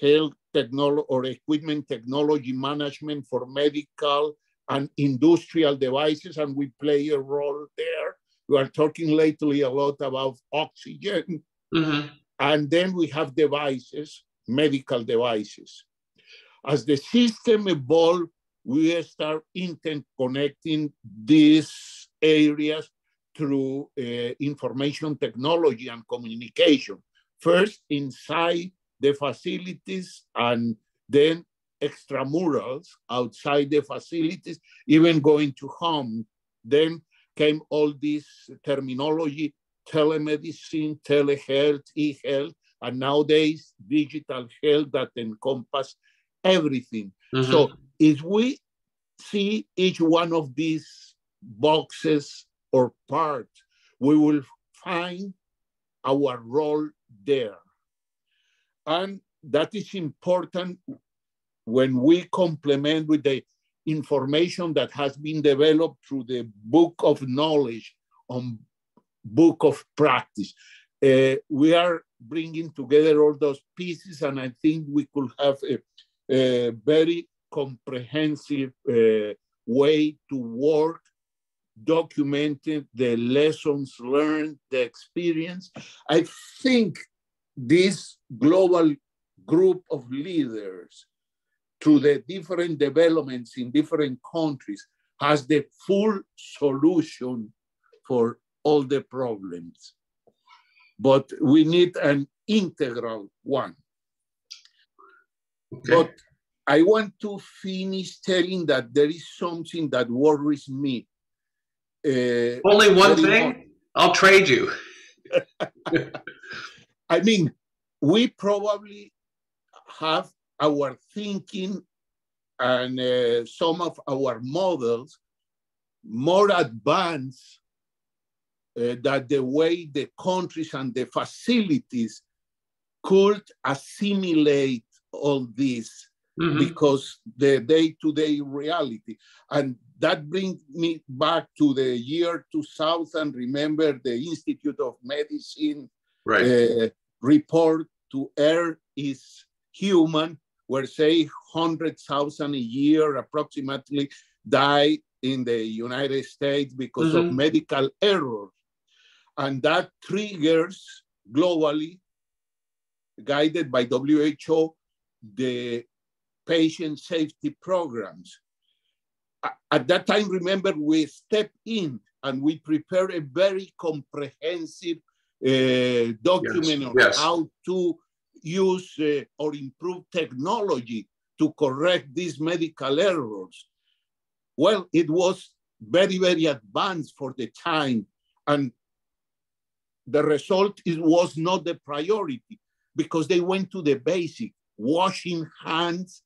D: health technology or equipment technology management for medical and industrial devices, and we play a role there. We are talking lately a lot about oxygen.
A: Mm-hmm.
D: And then we have devices, medical devices. As the system evolves, we start interconnecting these areas through information technology and communication. First inside the facilities, and then extramurals outside the facilities, even going to home. Then came all this terminology: telemedicine, telehealth, e-health, and nowadays digital health that encompass everything.
A: Mm-hmm.
D: So if we see each one of these boxes or parts, we will find our role there. And that is important when we complement with the information that has been developed through the book of knowledge on book of practice. We are bringing together all those pieces, and I think we could have a very comprehensive way to work, documenting the lessons learned, the experience. I think this global group of leaders, through the different developments in different countries, has the full solution for all the problems. But we need an integral one. Okay. But I want to finish telling that there is something that worries me.
A: Only one thing? I'll trade you.
D: I mean, we probably have our thinking and some of our models more advanced than the way the countries and the facilities could assimilate all this. Mm-hmm. Because the day-to-day reality. And that brings me back to the year 2000. Remember the Institute of Medicine report to err is human, where say 100,000 a year approximately die in the United States because of medical error. And that triggers globally, guided by WHO, the patient safety programs. At that time, remember, we stepped in and we prepared a very comprehensive document on how to use or improve technology to correct these medical errors. Well, it was very, very advanced for the time. And the result was not the priority because they went to the basic, washing hands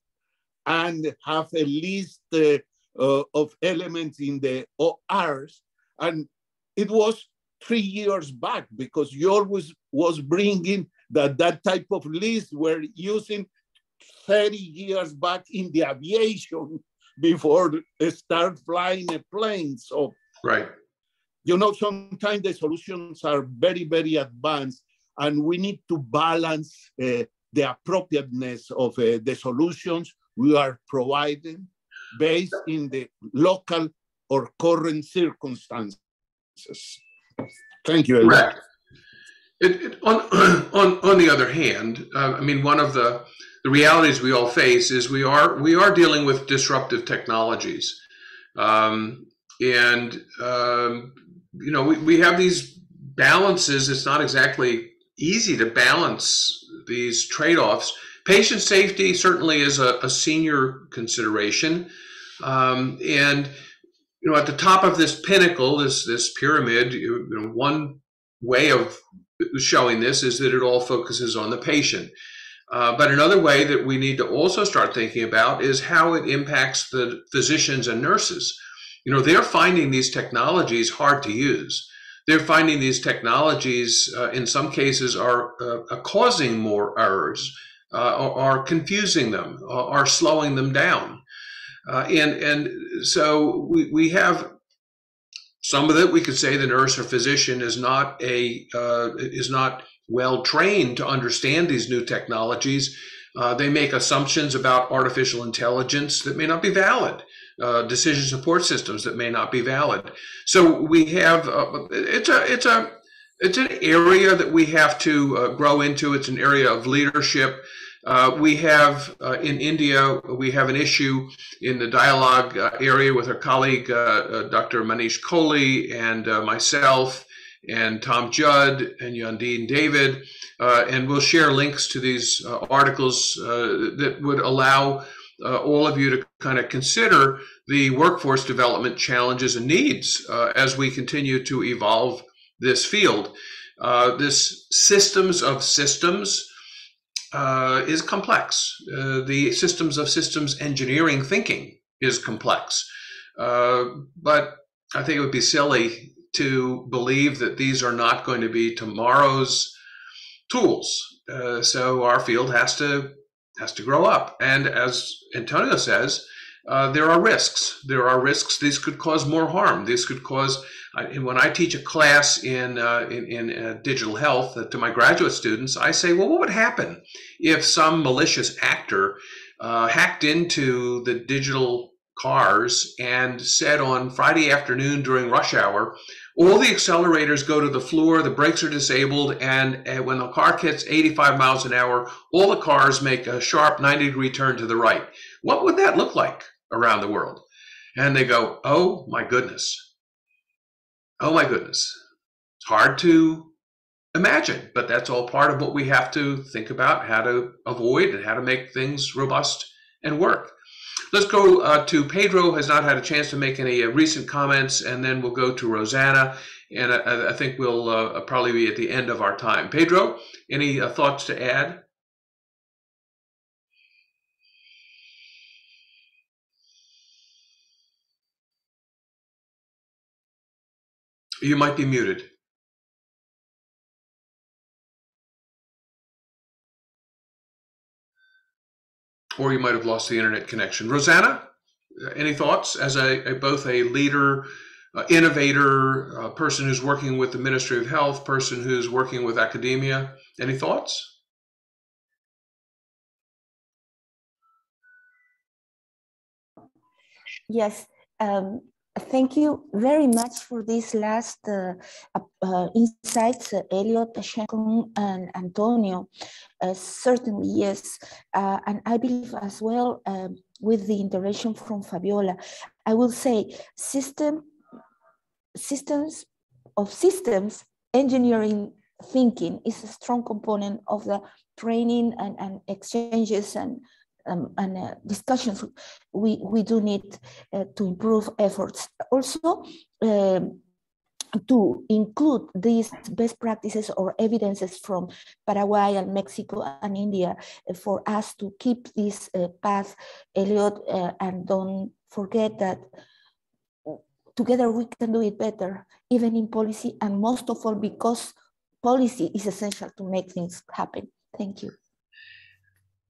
D: and have a list of elements in the ORs. And it was 3 years back because you always was bringing that type of list we're using 30 years back in the aviation before they start flying a plane. So,
A: right.
D: You know, sometimes the solutions are very, very advanced, and we need to balance the appropriateness of the solutions we are providing based in the local or current circumstances. Thank you, Elder.
A: Correct. On the other hand, I mean, one of the realities we all face is we are dealing with disruptive technologies, you know, we have these balances. It's not exactly easy to balance these trade-offs. Patient safety certainly is a senior consideration, and you know, at the top of this pinnacle, this pyramid, you know, one way of showing this is that it all focuses on the patient. But another way that we need to also start thinking about is how it impacts the physicians and nurses. You know, they're finding these technologies hard to use. They're finding these technologies, in some cases, are causing more errors, are confusing them, are slowing them down. And so we have some of it. We could say the nurse or physician is not well trained to understand these new technologies. They make assumptions about artificial intelligence that may not be valid. Decision support systems that may not be valid. So we have it's an area that we have to grow into. It's an area of leadership. We have in India, we have an issue in the dialogue area with our colleague Dr. Manish Kohli and myself and Tom Judd and Yandine David, and we'll share links to these articles that would allow all of you to kind of consider the workforce development challenges and needs as we continue to evolve this field. This systems of systems is complex. The systems of systems engineering thinking is complex. But I think it would be silly to believe that these are not going to be tomorrow's tools. So our field has to grow up. And as Antonio says, there are risks. There are risks. These could cause more harm. This could cause, when I teach a class in digital health to my graduate students, I say, well, what would happen if some malicious actor hacked into the digital cars and said on Friday afternoon during rush hour, all the accelerators go to the floor, the brakes are disabled, and when the car hits 85 miles an hour, all the cars make a sharp 90-degree turn to the right. What would that look like around the world? And they go, oh my goodness. Oh my goodness. It's hard to imagine, but that's all part of what we have to think about, how to avoid and how to make things robust and work. Let's go to Pedro, has not had a chance to make any recent comments, and then we'll go to Rosanna, and I think we'll probably be at the end of our time. Pedro, any thoughts to add? You might be muted. Or you might have lost the internet connection. Rosanna, any thoughts as both a leader, innovator, a person who's working with the Ministry of Health, person who's working with academia? Any thoughts?
F: Yes. Thank you very much for these last insights, Elliot, Shankun, and Antonio. Certainly, yes. And I believe as well, with the intervention from Fabiola, I will say systems engineering thinking is a strong component of the training and exchanges and discussions we do need to improve efforts. Also, to include these best practices or evidences from Paraguay and Mexico and India for us to keep this path, Elliot, and don't forget that together we can do it better, even in policy, and most of all because policy is essential to make things happen. Thank you.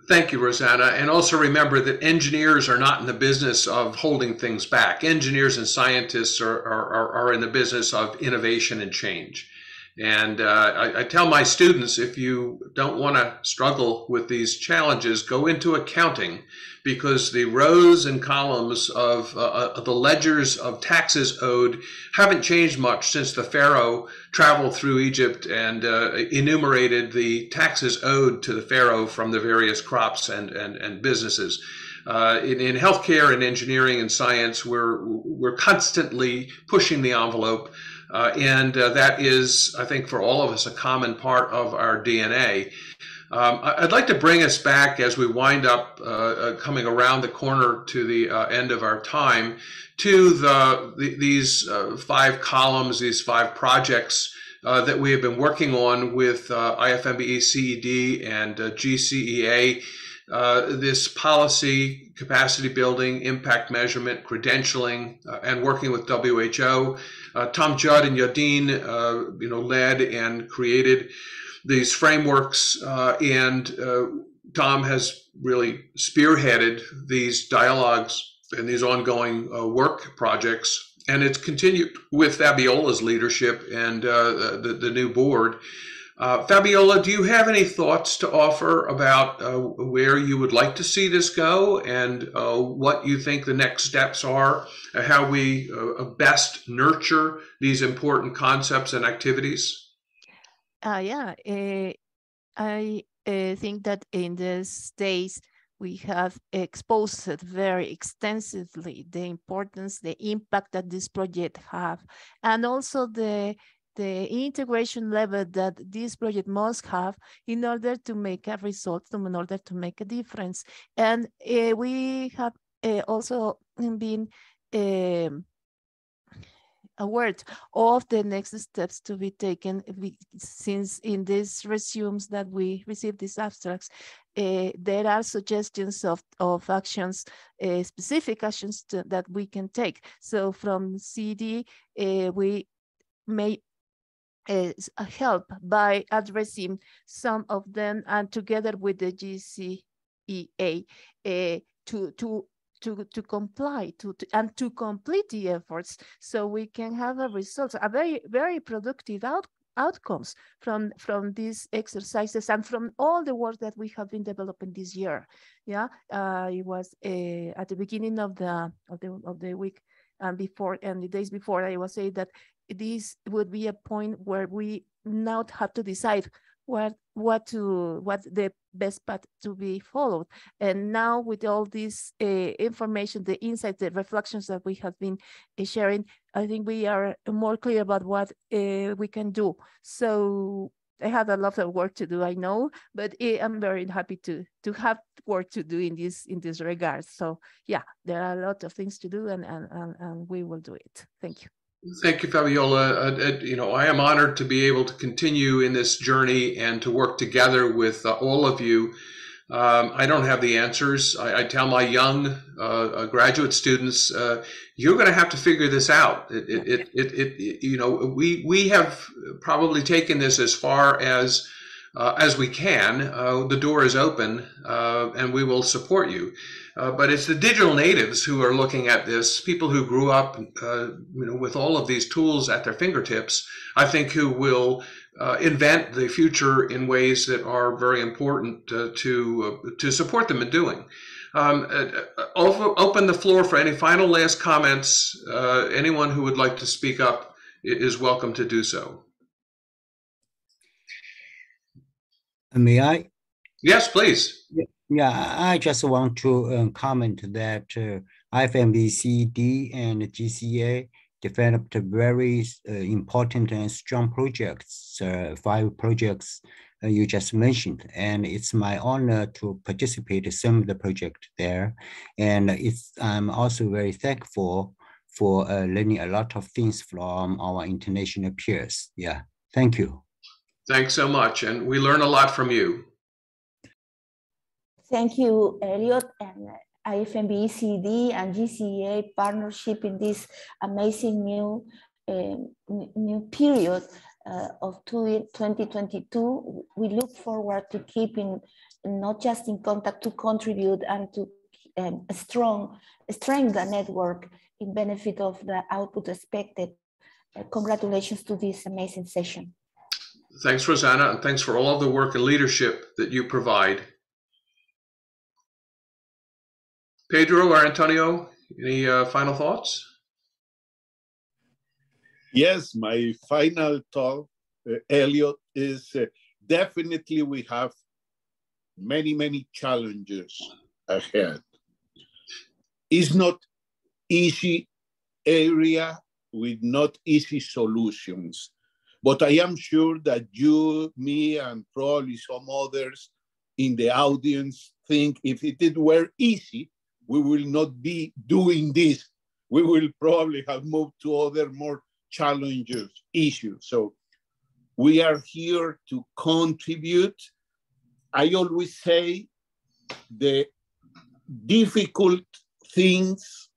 A: Thank you, Rosanna. And also remember that engineers are not in the business of holding things back. Engineers and scientists are in the business of innovation and change. And I tell my students, if you don't want to struggle with these challenges, go into accounting, because the rows and columns of the ledgers of taxes owed haven't changed much since the Pharaoh traveled through Egypt and enumerated the taxes owed to the Pharaoh from the various crops and businesses. In healthcare and engineering and science, we're constantly pushing the envelope. And that is, I think, for all of us, a common part of our DNA. I'd like to bring us back as we wind up coming around the corner to the end of our time to these 5 columns, these 5 projects that we have been working on with IFMBE CED and GCEA. This policy, capacity building, impact measurement, credentialing, and working with WHO. Tom Judd and Yadin, led and created these frameworks, and Tom has really spearheaded these dialogues and these ongoing work projects. And it's continued with Fabiola's leadership and the new board. Fabiola, do you have any thoughts to offer about where you would like to see this go and what you think the next steps are, how we best nurture these important concepts and activities?
B: I think that in these days we have exposed very extensively the importance, the impact that this project have, and also the integration level that this project must have in order to make a result, in order to make a difference. And we have also been aware of the next steps to be taken, since in these resumes that we receive, these abstracts, there are suggestions of actions, specific actions that we can take. So from CD, we may help by addressing some of them, and together with the GCEA to comply and to complete the efforts, so we can have a result, a very, very productive outcomes from these exercises and from all the work that we have been developing this year. Yeah, it was at the beginning of the week and before, and the days before, I was saying that this would be a point where we now have to decide what the best path to be followed. And now with all this information, the insights, the reflections that we have been sharing, I think we are more clear about what we can do. So I have a lot of work to do, I know, but I'm very happy to have work to do in this regard. So yeah, there are a lot of things to do, and we will do it. Thank you.
A: Thank you, Fabiola. I am honored to be able to continue in this journey and to work together with all of you. I don't have the answers. I tell my young graduate students, you're going to have to figure this out. We have probably taken this as far as we can. The door is open, and we will support you. But it's the digital natives who are looking at this, people who grew up with all of these tools at their fingertips, I think, who will invent the future in ways that are very important to support them in doing. Open the floor for any final last comments. Anyone who would like to speak up is welcome to do so.
C: May I?
A: Yes, please.
C: Yeah, I just want to comment that IFMBCD and GCA developed very important and strong projects, 5 projects you just mentioned. And it's my honor to participate in some of the project there. And I'm also very thankful for learning a lot of things from our international peers. Yeah, thank you.
A: Thanks so much. And we learn a lot from you.
F: Thank you, Elliot, and IFMB, CD, and GCA partnership in this amazing new period of 2022. We look forward to keeping not just in contact to contribute and to strengthen the network in benefit of the output expected. Congratulations to this amazing session.
A: Thanks, Rosanna, and thanks for all of the work and leadership that you provide. Pedro or Antonio, any final thoughts?
D: Yes, my final thought, Elliot, is definitely we have many challenges ahead. It's not easy area with not easy solutions, but I am sure that you, me, and probably some others in the audience think if it were easy, we will not be doing this. We will probably have moved to other more challenges, issues. So we are here to contribute. I always say the difficult things,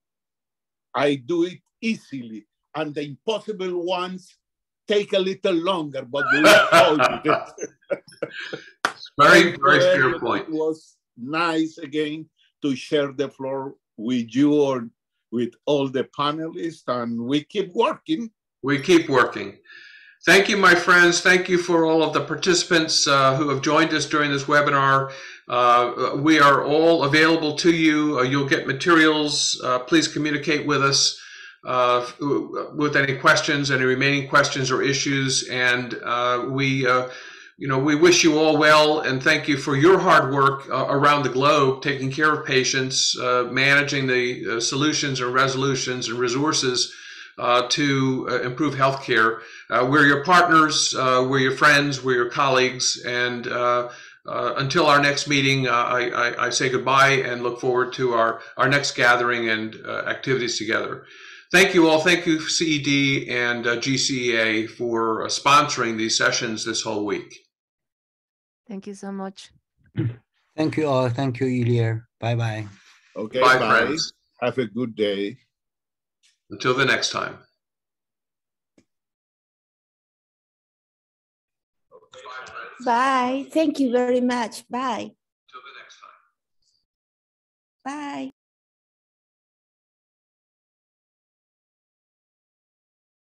D: I do it easily, and the impossible ones take a little longer, but we will solve it.
A: Very fair point.
D: It was nice again to share the floor with you or with all the panelists, and we keep working.
A: We keep working. Thank you, my friends. Thank you for all of the participants who have joined us during this webinar. We are all available to you. You'll get materials. Please communicate with us with any questions, any remaining questions or issues. And we wish you all well, and thank you for your hard work around the globe, taking care of patients, managing the solutions and resolutions and resources to improve healthcare. We're your partners, we're your friends, we're your colleagues, and until our next meeting, I say goodbye and look forward to our next gathering and activities together. Thank you all. Thank you, CED and GCEA, for sponsoring these sessions this whole week.
B: Thank you so much.
C: Thank you all. Thank you, Ilya. Bye-bye.
D: Okay,
A: bye, friends.
D: Have a good day.
A: Until the next time.
F: Bye. Thank you very much. Bye.
A: Until the next time.
F: Bye.